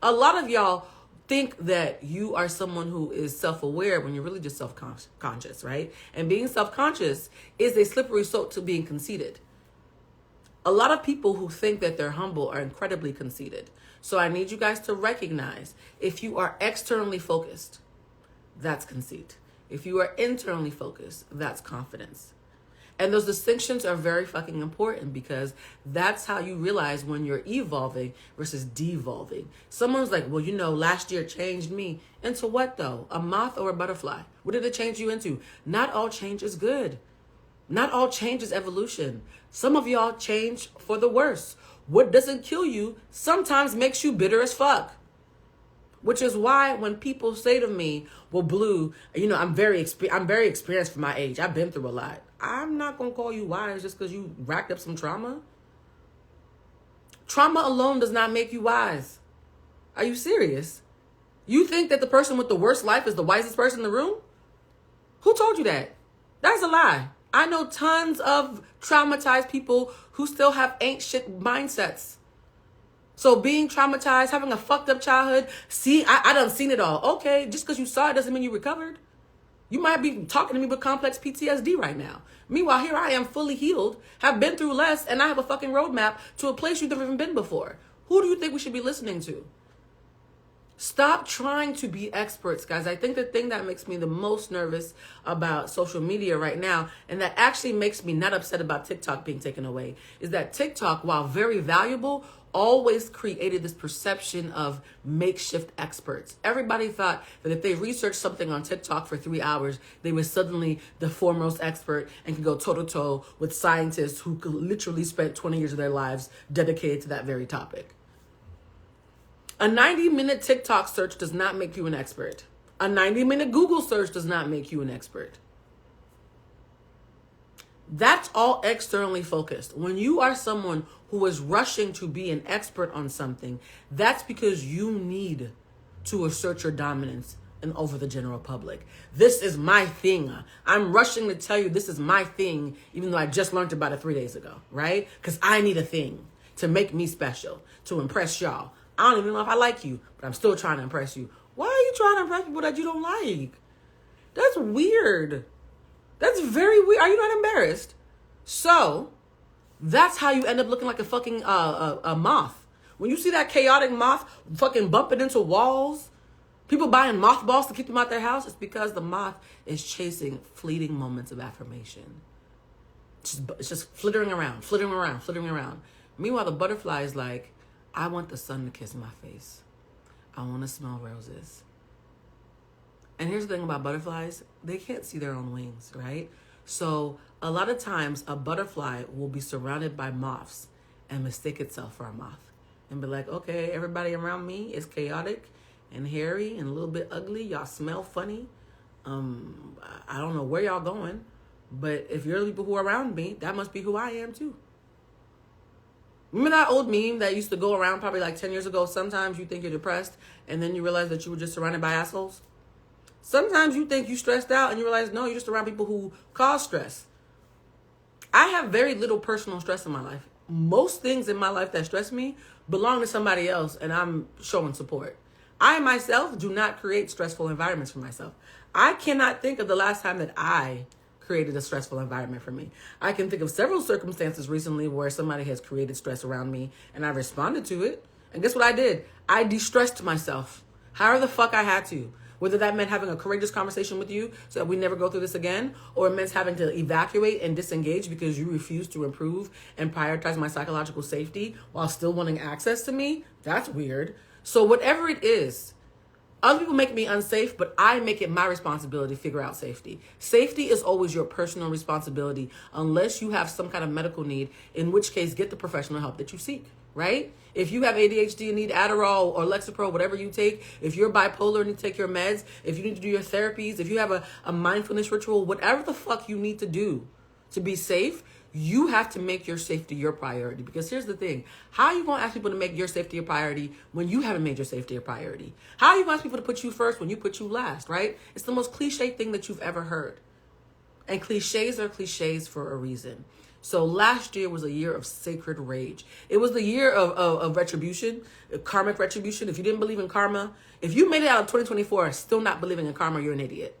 A lot of y'all think that you are someone who is self-aware when you're really just self-conscious, right? And being self-conscious is a slippery slope to being conceited. A lot of people who think that they're humble are incredibly conceited. So I need you guys to recognize if you are externally focused, that's conceit. If you are internally focused, that's confidence. And those distinctions are very fucking important because that's how you realize when you're evolving versus devolving. Someone's like, well, you know, last year changed me. Into what though? A moth or a butterfly? What did it change you into? Not all change is good. Not all change is evolution. Some of y'all change for the worse. What doesn't kill you sometimes makes you bitter as fuck. Which is why when people say to me, well, Blue, you know, I'm very experienced for my age. I've been through a lot. I'm not going to call you wise just because you racked up some trauma. Trauma alone does not make you wise. Are you serious? You think that the person with the worst life is the wisest person in the room? Who told you that? That's a lie. I know tons of traumatized people who still have ain't shit mindsets. So being traumatized, having a fucked up childhood, see, I done seen it all. Okay, just because you saw it doesn't mean you recovered. You might be talking to me with complex PTSD right now. Meanwhile, here I am fully healed, have been through less, and I have a fucking roadmap to a place you've never even been before. Who do you think we should be listening to? Stop trying to be experts, guys. I think the thing that makes me the most nervous about social media right now, and that actually makes me not upset about TikTok being taken away, is that TikTok, while very valuable, always created this perception of makeshift experts. Everybody thought that if they researched something on TikTok for 3 hours, they were suddenly the foremost expert and could go toe-to-toe with scientists who could literally spent 20 years of their lives dedicated to that very topic. A 90-minute TikTok search does not make you an expert. A 90-minute Google search does not make you an expert. That's all externally focused. When you are someone who is rushing to be an expert on something, that's because you need to assert your dominance and over the general public. This is my thing. I'm rushing to tell you this is my thing, even though I just learned about it 3 days ago, right? Because I need a thing to make me special, to impress y'all. I don't even know if I like you, but I'm still trying to impress you. Why are you trying to impress people that you don't like? That's weird. That's very weird. Are you not embarrassed? So, that's how you end up looking like a fucking a moth. When you see that chaotic moth fucking bumping into walls, people buying mothballs to keep them out their house, it's because the moth is chasing fleeting moments of affirmation. It's just flittering around, flittering around, flittering around. Meanwhile, the butterfly is like, I want the sun to kiss my face. I want to smell roses. And here's the thing about butterflies. They can't see their own wings, right? So a lot of times a butterfly will be surrounded by moths and mistake itself for a moth. And be like, okay, everybody around me is chaotic and hairy and a little bit ugly. Y'all smell funny. I don't know where y'all going. But if you're the people who are around me, that must be who I am too. Remember that old meme that used to go around probably like 10 years ago? Sometimes you think you're depressed and then you realize that you were just surrounded by assholes. Sometimes you think you're stressed out and you realize, no, you're just around people who cause stress. I have very little personal stress in my life. Most things in my life that stress me belong to somebody else and I'm showing support. I myself do not create stressful environments for myself. I cannot think of the last time that I created a stressful environment for me. I can think of several circumstances recently where somebody has created stress around me and I responded to it. And guess what I did? I de-stressed myself. However the fuck I had to. Whether that meant having a courageous conversation with you so that we never go through this again, or it meant having to evacuate and disengage because you refuse to improve and prioritize my psychological safety while still wanting access to me, that's weird. So whatever it is, other people make me unsafe, but I make it my responsibility to figure out safety. Safety is always your personal responsibility unless you have some kind of medical need, in which case get the professional help that you seek, right? If you have ADHD and need Adderall or Lexapro, whatever you take, if you're bipolar and you take your meds, if you need to do your therapies, if you have a mindfulness ritual, whatever the fuck you need to do to be safe, you have to make your safety your priority. Because here's the thing. How are you going to ask people to make your safety a priority when you haven't made your safety a priority? How are you going to ask people to put you first when you put you last, right? It's the most cliche thing that you've ever heard. And cliches are cliches for a reason. So last year was a year of sacred rage. It was the year of retribution, karmic retribution. If you didn't believe in karma, if you made it out of 2024 still not believing in karma, you're an idiot.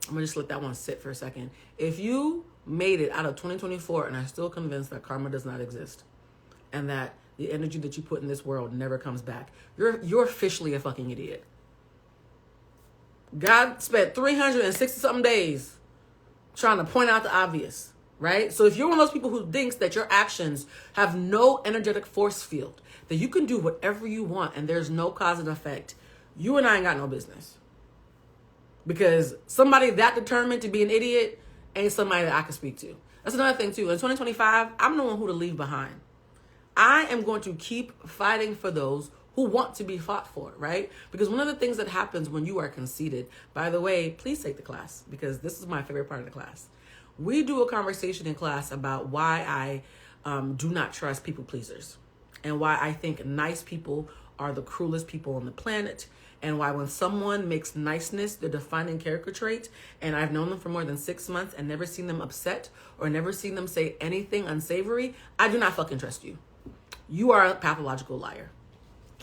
I'm going to just let that one sit for a second. If you made it out of 2024 and are still convinced that karma does not exist and that the energy that you put in this world never comes back, you're officially a fucking idiot. God spent 360 something days trying to point out the obvious, right? So if you're one of those people who thinks that your actions have no energetic force field, that you can do whatever you want and there's no cause and effect, you and I ain't got no business. Because somebody that determined to be an idiot ain't somebody that I can speak to. That's another thing too. In 2025, I'm the one who to leave behind. I am going to keep fighting for those who want to be fought for, right? Because one of the things that happens when you are conceited, by the way, please take the class because this is my favorite part of the class. We do a conversation in class about why I do not trust people pleasers and why I think nice people are the cruelest people on the planet, and why when someone makes niceness their defining character trait, and I've known them for more than 6 months and never seen them upset or never seen them say anything unsavory, I do not fucking trust you. You are a pathological liar.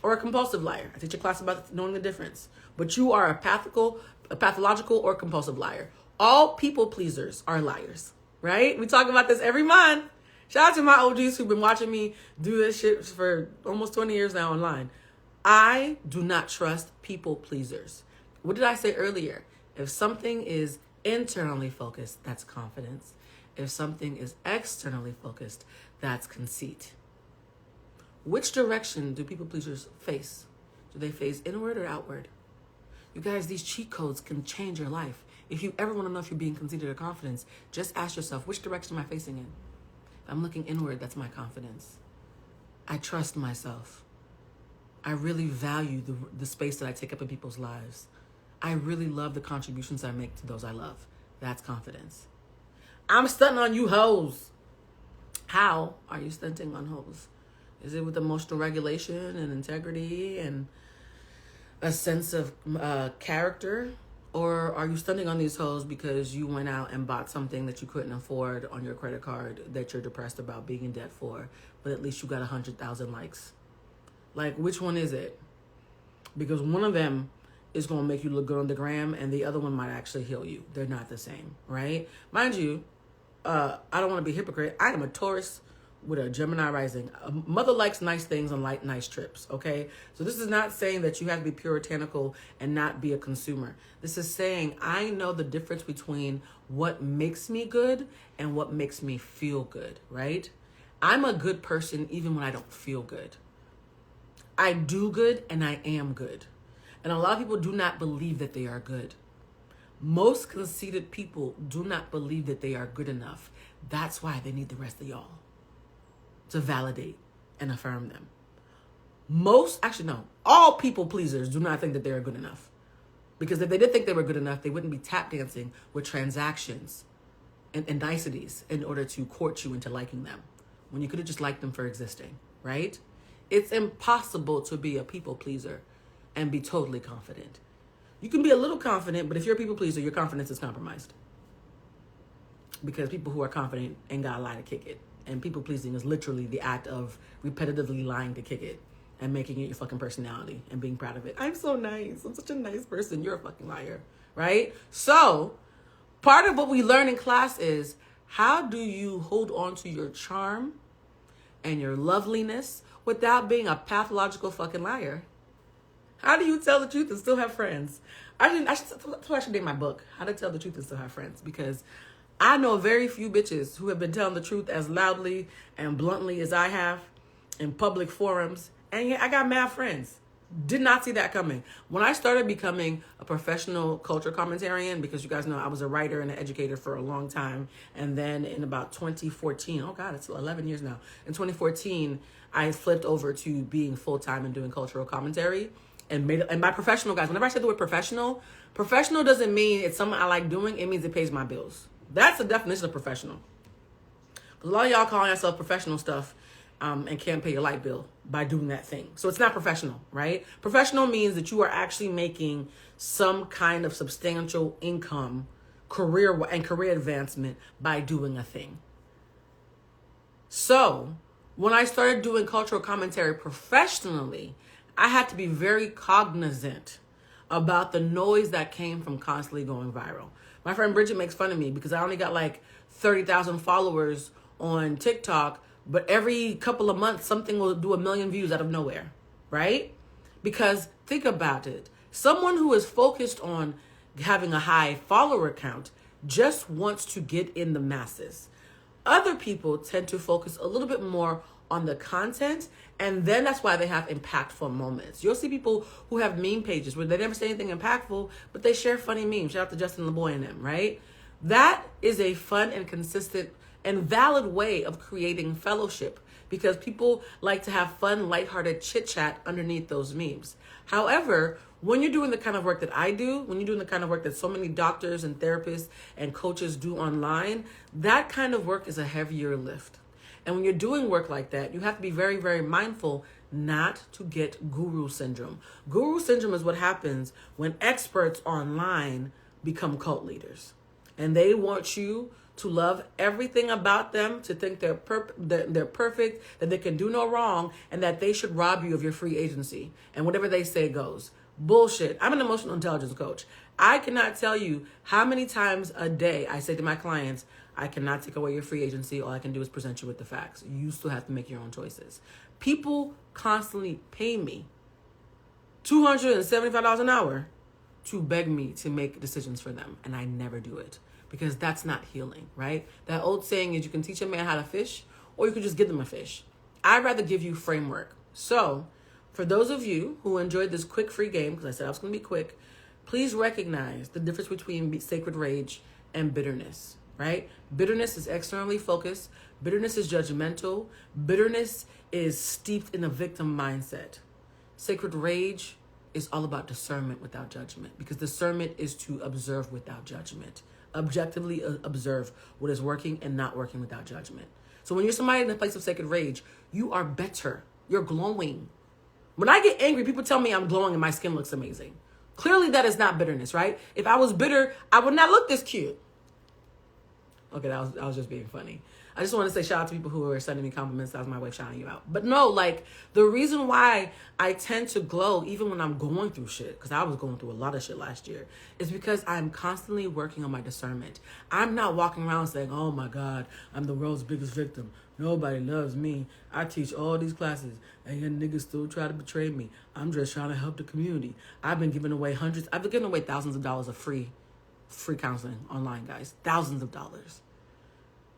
Or a compulsive liar. I teach a class about knowing the difference. But you are a pathological or compulsive liar. All people pleasers are liars, right? We talk about this every month. Shout out to my OGs who've been watching me do this shit for almost 20 years now online. I do not trust people pleasers. What did I say earlier? If something is internally focused, that's confidence. If something is externally focused, that's conceit. Which direction do people pleasers face? Do they face inward or outward? You guys, these cheat codes can change your life. If you ever want to know if you're being conceited or confident, just ask yourself, which direction am I facing in? If I'm looking inward, that's my confidence. I trust myself. I really value the space that I take up in people's lives. I really love the contributions I make to those I love. That's confidence. I'm stunting on you hoes. How are you stunting on hoes? Is it with emotional regulation and integrity and a sense of character? Or are you stunting on these hoes because you went out and bought something that you couldn't afford on your credit card that you're depressed about being in debt for, but at least you got 100,000 likes? Like, which one is it? Because one of them is going to make you look good on the gram, and the other one might actually heal you. They're not the same, right? Mind you, I don't want to be a hypocrite. I am a Taurus with a Gemini rising. A mother likes nice things and like nice trips, okay? So this is not saying that you have to be puritanical and not be a consumer. This is saying I know the difference between what makes me good and what makes me feel good, right? I'm a good person even when I don't feel good. I do good and I am good. And a lot of people do not believe that they are good. Most conceited people do not believe that they are good enough. That's why they need the rest of y'all to validate and affirm them. All people pleasers do not think that they are good enough. Because if they did think they were good enough, they wouldn't be tap dancing with transactions and niceties in order to court you into liking them, when you could have just liked them for existing, right? It's impossible to be a people pleaser and be totally confident. You can be a little confident, but if you're a people pleaser, your confidence is compromised. Because people who are confident ain't got a lie to kick it. And people pleasing is literally the act of repetitively lying to kick it and making it your fucking personality and being proud of it. I'm so nice. I'm such a nice person. You're a fucking liar, right? So part of what we learn in class is, how do you hold on to your charm and your loveliness without being a pathological fucking liar? How do you tell the truth and still have friends? I should name my book, How to Tell the Truth and Still Have Friends, because I know very few bitches who have been telling the truth as loudly and bluntly as I have in public forums. And yeah, I got mad friends. Did not see that coming. When I started becoming a professional culture commentarian, because you guys know I was a writer and an educator for a long time. And then in about 2014, oh God, it's 11 years now. In 2014, I flipped over to being full-time and doing cultural commentary. And my professional, guys, whenever I say the word professional doesn't mean it's something I like doing. It means it pays my bills. That's the definition of professional. A lot of y'all calling yourself professional stuff and can't pay your light bill by doing that thing. So it's not professional, right? Professional means that you are actually making some kind of substantial income, career advancement by doing a thing. So when I started doing cultural commentary professionally, I had to be very cognizant about the noise that came from constantly going viral. My friend Bridget makes fun of me because I only got like 30,000 followers on TikTok, but every couple of months, something will do 1 million views out of nowhere, right? Because think about it. Someone who is focused on having a high follower count just wants to get in the masses. Other people tend to focus a little bit more on the content, and then that's why they have impactful moments. You'll see people who have meme pages where they never say anything impactful, but they share funny memes. Shout out to Justin LeBoy and them, right? That is a fun and consistent and valid way of creating fellowship, because people like to have fun, lighthearted chit-chat underneath those memes. However, when you're doing the kind of work that I do, when you're doing the kind of work that so many doctors and therapists and coaches do online, that kind of work is a heavier lift. And when you're doing work like that, you have to be very, very mindful not to get guru syndrome. Guru syndrome is what happens when experts online become cult leaders. And they want you to love everything about them, to think they're perfect, that they can do no wrong, and that they should rob you of your free agency. And whatever they say goes. Bullshit. I'm an emotional intelligence coach. I cannot tell you how many times a day I say to my clients, I cannot take away your free agency. All I can do is present you with the facts. You still have to make your own choices. People constantly pay me $275 an hour to beg me to make decisions for them. And I never do it, because that's not healing, right? That old saying is, you can teach a man how to fish, or you can just give them a fish. I'd rather give you framework. So for those of you who enjoyed this quick free game, because I said I was going to be quick, please recognize the difference between sacred rage and bitterness. Right? Bitterness is externally focused. Bitterness is judgmental. Bitterness is steeped in a victim mindset. Sacred rage is all about discernment without judgment, because discernment is to observe without judgment. Objectively observe what is working and not working without judgment. So when you're somebody in a place of sacred rage, you are better. You're glowing. When I get angry, people tell me I'm glowing and my skin looks amazing. Clearly that is not bitterness, right? If I was bitter, I would not look this cute. Okay, I was just being funny. I just want to say shout out to people who are sending me compliments. That was my way of shouting you out. But no, like, the reason why I tend to glow even when I'm going through shit, because I was going through a lot of shit last year, is because I'm constantly working on my discernment. I'm not walking around saying, oh my God, I'm the world's biggest victim. Nobody loves me. I teach all these classes and your niggas still try to betray me. I'm just trying to help the community. I've been giving away thousands of dollars of free counseling online, guys. Thousands of dollars.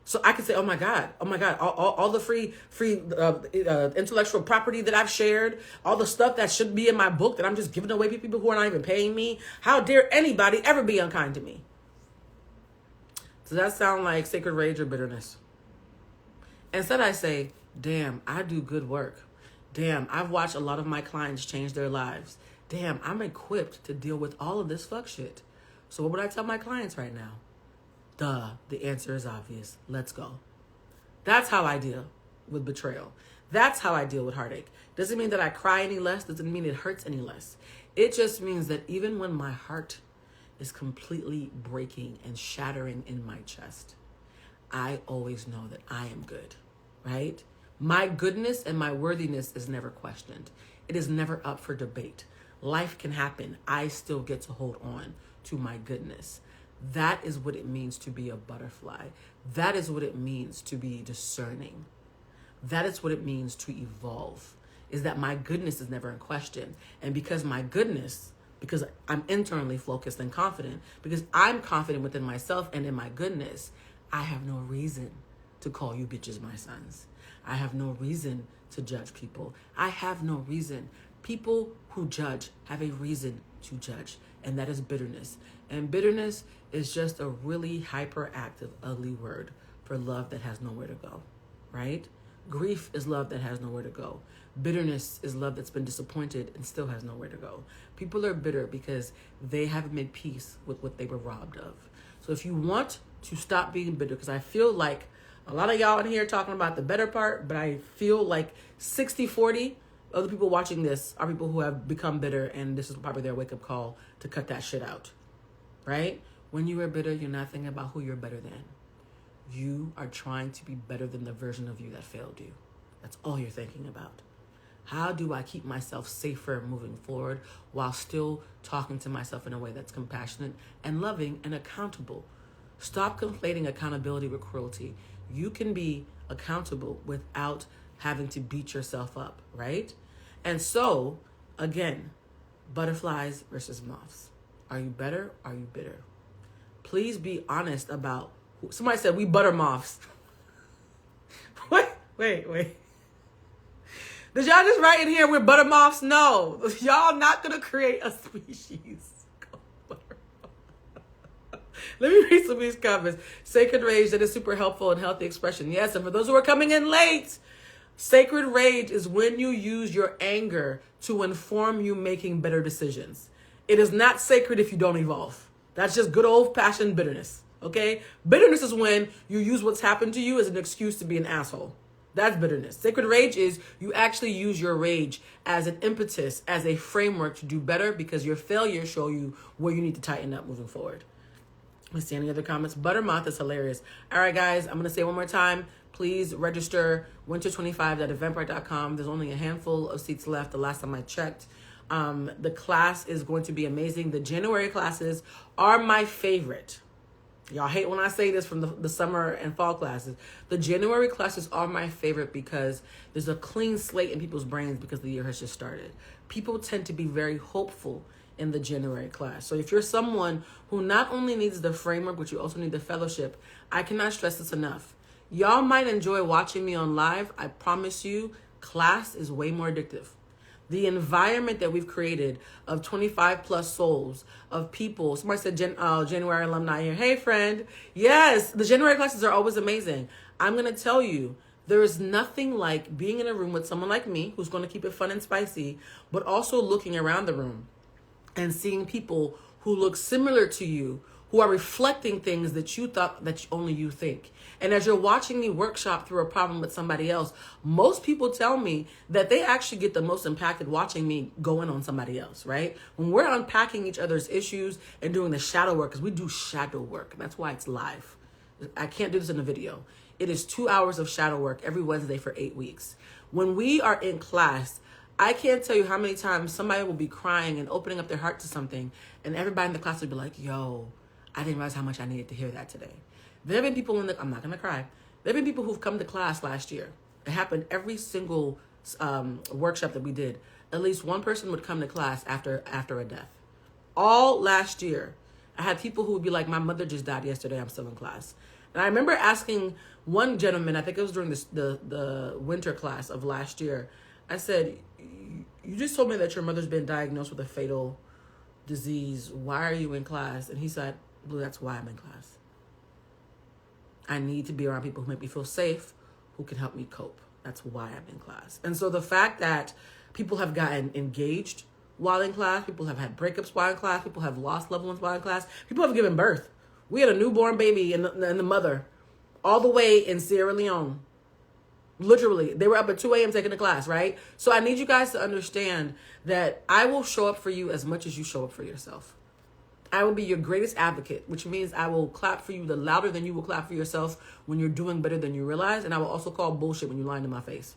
So I could say, oh my God, all the free intellectual property that I've shared, all the stuff that should be in my book that I'm just giving away to people who are not even paying me. How dare anybody ever be unkind to me? Does that sound like sacred rage or bitterness? Instead, I say, damn, I do good work. Damn, I've watched a lot of my clients change their lives. Damn, I'm equipped to deal with all of this fuck shit. So what would I tell my clients right now? Duh, the answer is obvious. Let's go. That's how I deal with betrayal. That's how I deal with heartache. Doesn't mean that I cry any less. Doesn't mean it hurts any less. It just means that even when my heart is completely breaking and shattering in my chest, I always know that I am good, right? My goodness and my worthiness is never questioned. It is never up for debate. Life can happen. I still get to hold on to my goodness. That is what it means to be a butterfly. That is what it means to be discerning. That is what it means to evolve, is that my goodness is never in question. And because I'm internally focused and confident, because I'm confident within myself and in my goodness, I have no reason to call you bitches my sons. I have no reason to judge people. I have no reason. People who judge have a reason to judge, and that is bitterness. And bitterness is just a really hyperactive, ugly word for love that has nowhere to go, right? Grief is love that has nowhere to go. Bitterness is love that's been disappointed and still has nowhere to go. People are bitter because they haven't made peace with what they were robbed of. So if you want to stop being bitter, because I feel like a lot of y'all in here talking about the better part, but I feel like 60-40 of the people watching this are people who have become bitter, and this is probably their wake-up call to cut that shit out, right? When you are bitter, you're not thinking about who you're better than. You are trying to be better than the version of you that failed you. That's all you're thinking about. How do I keep myself safer moving forward while still talking to myself in a way that's compassionate and loving and accountable? Stop conflating accountability with cruelty. You can be accountable without having to beat yourself up, right? And so, again, butterflies versus moths. Are you better? Are you bitter? Please be honest about somebody said we butter moths. Wait. Did y'all just write in here we're butter moths? No. Y'all not going to create a species. Let me read some of these comments. Sacred rage, that is super helpful and healthy expression. Yes, and for those who are coming in late, sacred rage is when you use your anger to inform you making better decisions. It is not sacred if you don't evolve. That's just good old-fashioned bitterness, okay? Bitterness is when you use what's happened to you as an excuse to be an asshole. That's bitterness. Sacred rage is you actually use your rage as an impetus, as a framework to do better because your failures show you where you need to tighten up moving forward. Let's see any other comments. Buttermoth is hilarious. All right, guys, I'm going to say one more time. Please register winter25.eventbrite.com. There's only a handful of seats left the last time I checked. The class is going to be amazing. The January classes are my favorite. Y'all hate when I say this from the summer and fall classes. The January classes are my favorite because there's a clean slate in people's brains because the year has just started. People tend to be very hopeful in the January class. So if you're someone who not only needs the framework, but you also need the fellowship, I cannot stress this enough. Y'all might enjoy watching me on live. I promise you, class is way more addictive. The environment that we've created of 25 plus souls of people. Somebody said January alumni here. Hey, friend. Yes, the January classes are always amazing. I'm going to tell you There is nothing like being in a room with someone like me who's going to keep it fun and spicy, but also looking around the room and seeing people who look similar to you, who are reflecting things that you thought that only you think. And as you're watching me workshop through a problem with somebody else, most people tell me that they actually get the most impacted watching me go in on somebody else, right? When we're unpacking each other's issues and doing the shadow work, because we do shadow work, and that's why it's live. I can't do this in a video. It is 2 hours of shadow work every Wednesday for 8 weeks. When we are in class, I can't tell you how many times somebody will be crying and opening up their heart to something, and everybody in the class will be like, yo, I didn't realize how much I needed to hear that today. There have been people I'm not going to cry. There have been people who've come to class last year. It happened every single workshop that we did. At least one person would come to class after a death. All last year. I had people who would be like, my mother just died yesterday, I'm still in class. And I remember asking one gentleman, I think it was during the winter class of last year, I said, you just told me that your mother's been diagnosed with a fatal disease. Why are you in class? And he said, Blue, that's why I'm in class. I need to be around people who make me feel safe, who can help me cope. That's why I'm in class. And so the fact that people have gotten engaged while in class, people have had breakups while in class, people have lost loved ones while in class, people have given birth. We had a newborn baby and the mother all the way in Sierra Leone. Literally, they were up at 2 a.m. taking the class, right? So I need you guys to understand that I will show up for you as much as you show up for yourself. I will be your greatest advocate, which means I will clap for you the louder than you will clap for yourself when you're doing better than you realize. And I will also call bullshit when you're lying to my face.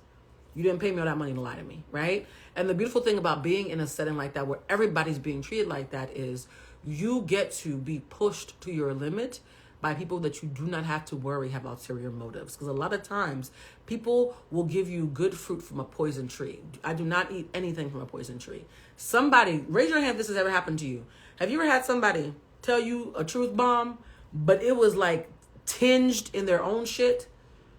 You didn't pay me all that money to lie to me, right? And the beautiful thing about being in a setting like that, where everybody's being treated like that, is you get to be pushed to your limit by people that you do not have to worry have ulterior motives. Because a lot of times, people will give you good fruit from a poison tree. I do not eat anything from a poison tree. Somebody, raise your hand if this has ever happened to you. Have you ever had somebody tell you a truth bomb, but it was like tinged in their own shit?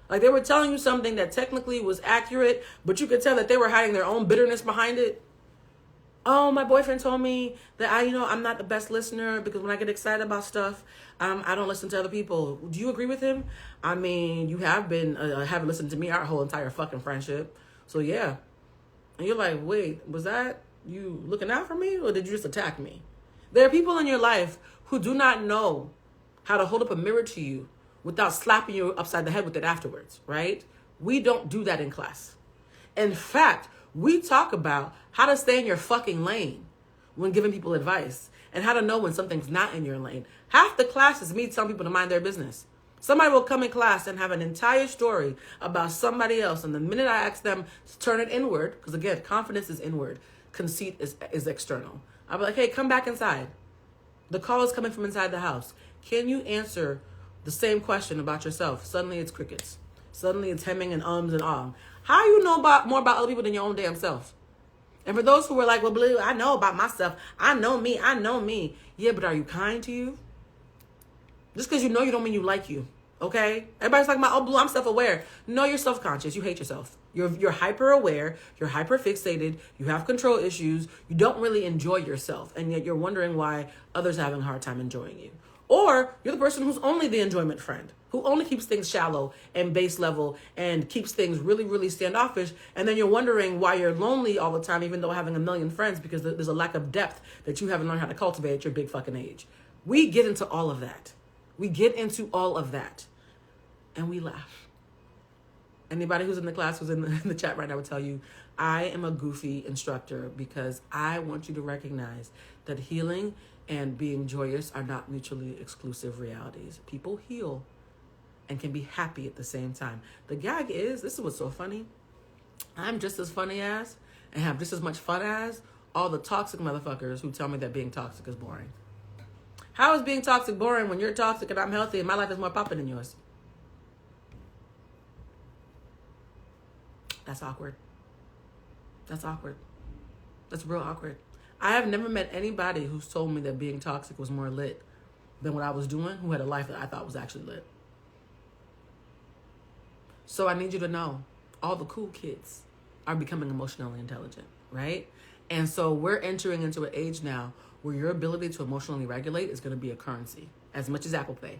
Like they were telling you something that technically was accurate, but you could tell that they were hiding their own bitterness behind it. Oh, my boyfriend told me that I'm not the best listener because when I get excited about stuff, I don't listen to other people. Do you agree with him? I mean, you have been haven't listened to me our whole entire fucking friendship. So yeah. And you're like, wait, was that you looking out for me or did you just attack me? There are people in your life who do not know how to hold up a mirror to you without slapping you upside the head with it afterwards, right? We don't do that in class. In fact, we talk about how to stay in your fucking lane when giving people advice and how to know when something's not in your lane. Half the class is me telling people to mind their business. Somebody will come in class and have an entire story about somebody else. And the minute I ask them to turn it inward, because again, confidence is inward, conceit is external. I'll be like, hey, come back inside. The call is coming from inside the house. Can you answer the same question about yourself? Suddenly it's crickets. Suddenly it's hemming and ums and ahs. How you know more about other people than your own damn self? And for those who were like, well, Blue, I know about myself. I know me. Yeah, but are you kind to you? Just because you know you don't mean you like you. Okay? Everybody's talking about, oh, Blue, I'm self-aware. No, you're self-conscious. You hate yourself. You're hyper-aware. You're hyper-fixated. You have control issues. You don't really enjoy yourself. And yet you're wondering why others are having a hard time enjoying you. Or you're the person who's only the enjoyment friend, who only keeps things shallow and base level and keeps things really, really standoffish. And then you're wondering why you're lonely all the time, even though having a million friends, because there's a lack of depth that you haven't learned how to cultivate at your big fucking age. We get into all of that. And we laugh. Anybody who's in the class, who's in the chat right now, will tell you, I am a goofy instructor because I want you to recognize that healing and being joyous are not mutually exclusive realities. People heal and can be happy at the same time. The gag is, this is what's so funny, I'm just as funny as and have just as much fun as all the toxic motherfuckers who tell me that being toxic is boring. How is being toxic boring when you're toxic and I'm healthy and my life is more popping than yours? That's awkward. That's real awkward. I have never met anybody who's told me that being toxic was more lit than what I was doing, who had a life that I thought was actually lit. So I need you to know, all the cool kids are becoming emotionally intelligent, right? And so we're entering into an age now where your ability to emotionally regulate is going to be a currency, as much as Apple Pay.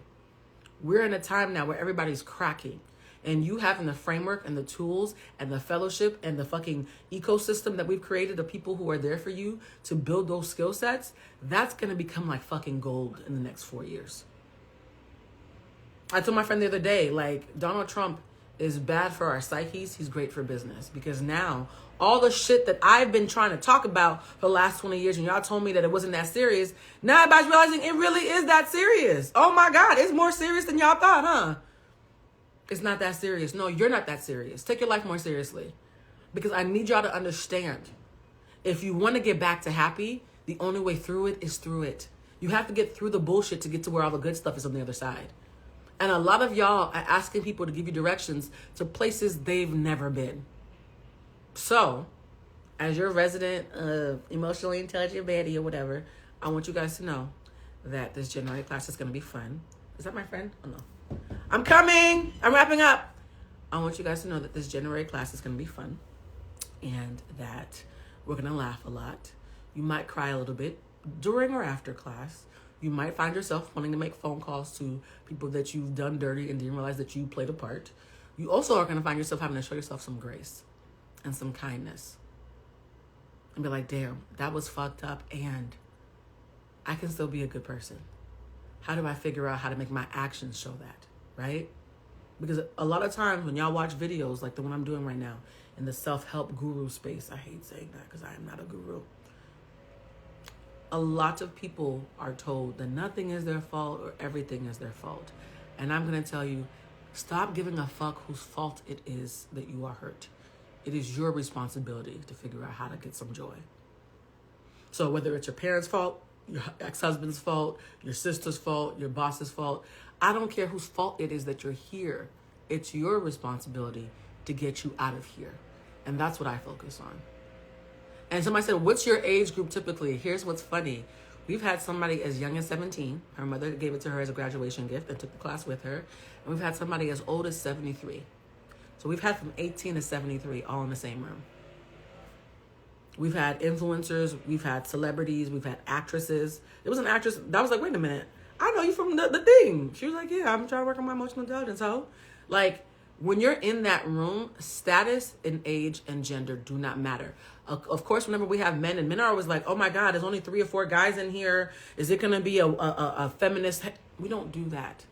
We're in a time now where everybody's cracking. And you having the framework and the tools and the fellowship and the fucking ecosystem that we've created of people who are there for you to build those skill sets, that's going to become like fucking gold in the next 4 years. I told my friend the other day, like, Donald Trump is bad for our psyches. He's great for business, because now all the shit that I've been trying to talk about for the last 20 years, and y'all told me that it wasn't that serious, now everybody's realizing it really is that serious. Oh my God, it's more serious than y'all thought, huh? It's not that serious. No, you're not that serious. Take your life more seriously, because I need y'all to understand, if you want to get back to happy, the only way through it is through it. You have to get through the bullshit to get to where all the good stuff is on the other side. And a lot of y'all are asking people to give you directions to places they've never been. So, as your resident emotionally intelligent baddie or whatever, I want you guys to know that this January class is going to be fun. Is that my friend? Oh, no. I'm coming. I'm wrapping up. I want you guys to know that this January class is going to be fun, and that we're going to laugh a lot. You might cry a little bit during or after class. You might find yourself wanting to make phone calls to people that you've done dirty and didn't realize that you played a part. You also are going to find yourself having to show yourself some grace and some kindness. And be like, damn, that was fucked up, and I can still be a good person. How do I figure out how to make my actions show that, right? Because a lot of times when y'all watch videos like the one I'm doing right now in the self-help guru space, I hate saying that because I am not a guru. A lot of people are told that nothing is their fault or everything is their fault. And I'm going to tell you, stop giving a fuck whose fault it is that you are hurt. It is your responsibility to figure out how to get some joy. So whether it's your parents' fault, your ex-husband's fault, your sister's fault, your boss's fault, I don't care whose fault it is that you're here. It's your responsibility to get you out of here. And that's what I focus on. And somebody said, what's your age group typically? Here's what's funny. We've had somebody as young as 17. Her mother gave it to her as a graduation gift and took the class with her. And we've had somebody as old as 73. So we've had from 18 to 73 all in the same room. We've had influencers. We've had celebrities. We've had actresses. There was an actress that was like, wait a minute. I know you from the thing. She was like, yeah, I'm trying to work on my emotional intelligence. So, like, when you're in that room, status and age and gender do not matter. Of course, whenever we have men, and men are always like, oh my God, there's only 3 or 4 guys in here. Is it going to be a feminist? We don't do that,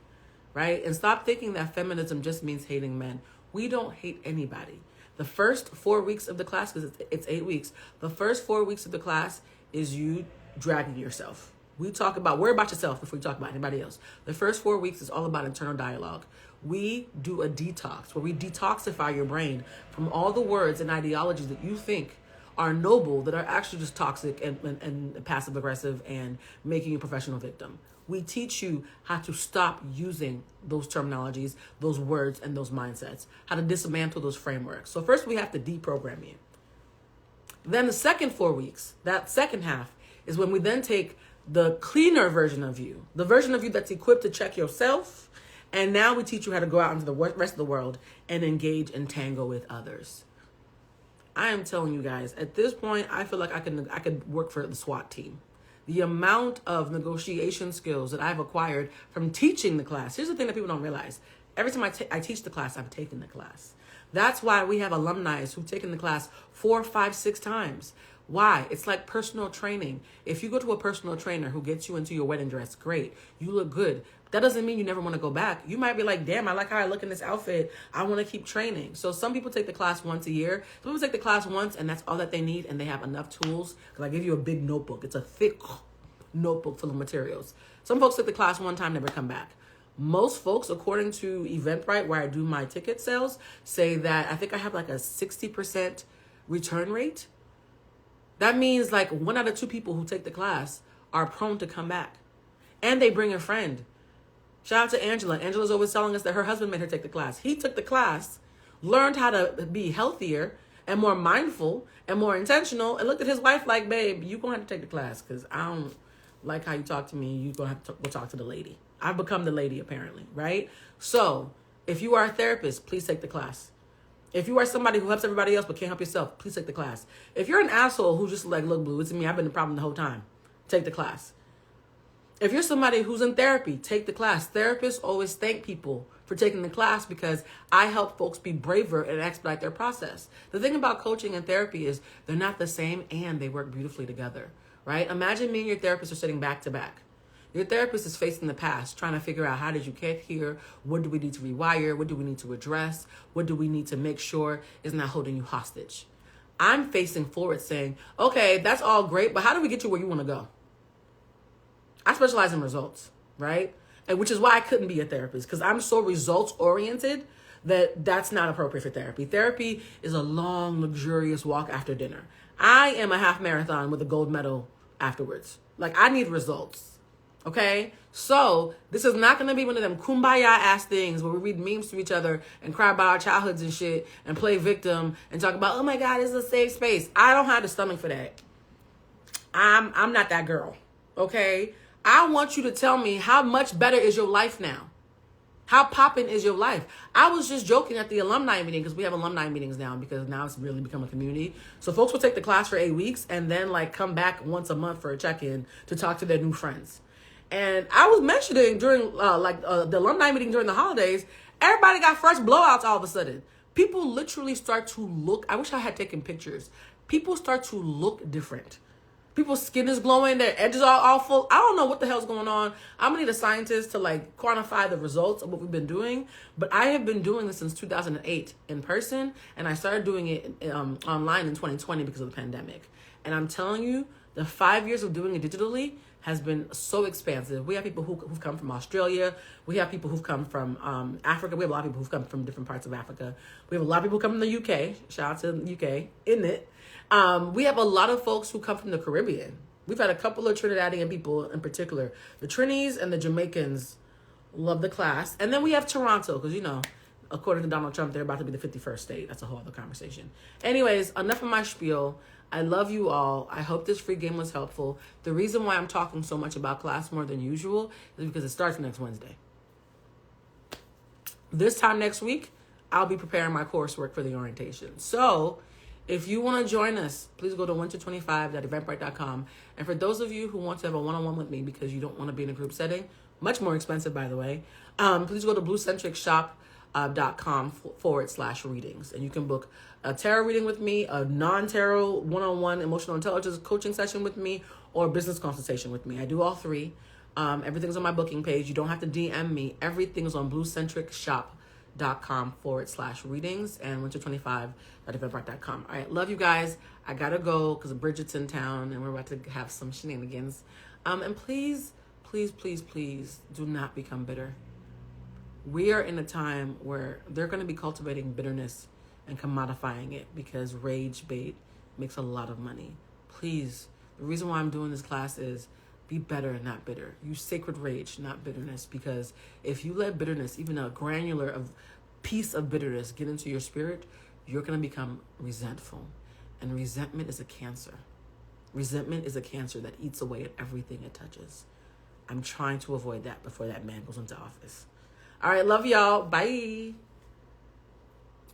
right? And stop thinking that feminism just means hating men. We don't hate anybody. The first 4 weeks of the class, because it's 8 weeks, the first 4 weeks of the class is you dragging yourself. Worry about yourself before you talk about anybody else. The first 4 weeks is all about internal dialogue. We do a detox where we detoxify your brain from all the words and ideologies that you think are noble that are actually just toxic and passive aggressive and making you a professional victim. We teach you how to stop using those terminologies, those words, and those mindsets, how to dismantle those frameworks. So first we have to deprogram you. Then the second 4 weeks, that second half, is when we then take the cleaner version of you, the version of you that's equipped to check yourself, and now we teach you how to go out into the rest of the world and engage and tango with others. I am telling you guys, at this point, I feel like I could work for the SWAT team. The amount of negotiation skills that I've acquired from teaching the class. Here's the thing that people don't realize. Every time I teach the class, I'm taking the class. That's why we have alumni who've taken the class 4, 5, 6 times. Why? It's like personal training. If you go to a personal trainer who gets you into your wedding dress, great. You look good. That doesn't mean you never want to go back. You might be like, damn, I like how I look in this outfit. I want to keep training. So some people take the class once a year. Some people take the class once and that's all that they need, and they have enough tools. Because I give you a big notebook. It's a thick notebook full of materials. Some folks take the class one time, never come back. Most folks, according to Eventbrite, where I do my ticket sales, say that I think I have like a 60% return rate. That means like 1 out of 2 people who take the class are prone to come back. And they bring a friend. Shout out to Angela. Angela's always telling us that her husband made her take the class. He took the class, learned how to be healthier and more mindful and more intentional, and looked at his wife like, babe, you're going to have to take the class because I don't like how you talk to me. You're going to have to go talk to the lady. I've become the lady, apparently, right? So if you are a therapist, please take the class. If you are somebody who helps everybody else but can't help yourself, please take the class. If you're an asshole who's just like, look, Blue, it's me, I've been the problem the whole time, take the class. If you're somebody who's in therapy, take the class. Therapists always thank people for taking the class because I help folks be braver and expedite their process. The thing about coaching and therapy is they're not the same and they work beautifully together, right? Imagine me and your therapist are sitting back to back. Your therapist is facing the past, trying to figure out how did you get here? What do we need to rewire? What do we need to address? What do we need to make sure is not holding you hostage? I'm facing forward saying, okay, that's all great, but how do we get you where you want to go? I specialize in results, right? And which is why I couldn't be a therapist, because I'm so results oriented that that's not appropriate for therapy. Therapy is a long, luxurious walk after dinner. I am a half marathon with a gold medal afterwards. Like, I need results. Okay, so this is not going to be one of them kumbaya ass things where we read memes to each other and cry about our childhoods and shit and play victim and talk about, oh my God, it's a safe space. I don't have the stomach for that. I'm not that girl. Okay, I want you to tell me how much better is your life now. How poppin' is your life? I was just joking at the alumni meeting because we have alumni meetings now because now it's really become a community. So folks will take the class for 8 weeks and then like come back once a month for a check-in to talk to their new friends. And I was mentioning during the alumni meeting during the holidays, everybody got fresh blowouts all of a sudden. People literally start to look, I wish I had taken pictures. People start to look different. People's skin is glowing, their edges are all full. I don't know what the hell's going on. I'm gonna need a scientist to like quantify the results of what we've been doing. But I have been doing this since 2008 in person, and I started doing it online in 2020 because of the pandemic. And I'm telling you, the 5 years of doing it digitally has been so expansive. We have people who've come from Australia. We have people who've come from Africa. We have a lot of people who've come from different parts of Africa. We have a lot of people come from the UK. Shout out to the UK, isn't it? We have a lot of folks who come from the Caribbean. We've had a couple of Trinidadian people in particular. The Trinis and the Jamaicans love the class. And then we have Toronto, because, you know, according to Donald Trump, they're about to be the 51st state. That's a whole other conversation. Anyways, enough of my spiel. I love you all. I hope this free game was helpful. The reason why I'm talking so much about class more than usual is because it starts next Wednesday. This time next week, I'll be preparing my coursework for the orientation. So if you want to join us, please go to winter25.eventbrite.com. And for those of you who want to have a one-on-one with me because you don't want to be in a group setting, much more expensive, by the way, please go to bluecentricshop.com/readings. And you can book a tarot reading with me, a non-tarot one-on-one emotional intelligence coaching session with me, or a business consultation with me. I do all three. Everything's on my booking page. You don't have to DM me. Everything's on bluecentricshop.com/readings and winter25.eventbrite.com. All right, love you guys. I gotta go because Bridget's in town and we're about to have some shenanigans. And please, please, please, please do not become bitter. We are in a time where they're going to be cultivating bitterness and commodifying it because rage bait makes a lot of money. Please, the reason why I'm doing this class is be better and not bitter. Use sacred rage, not bitterness, because if you let bitterness, even a granular piece of bitterness, get into your spirit, you're going to become resentful. And resentment is a cancer. Resentment is a cancer that eats away at everything it touches. I'm trying to avoid that before that man goes into office. All right, love y'all. Bye.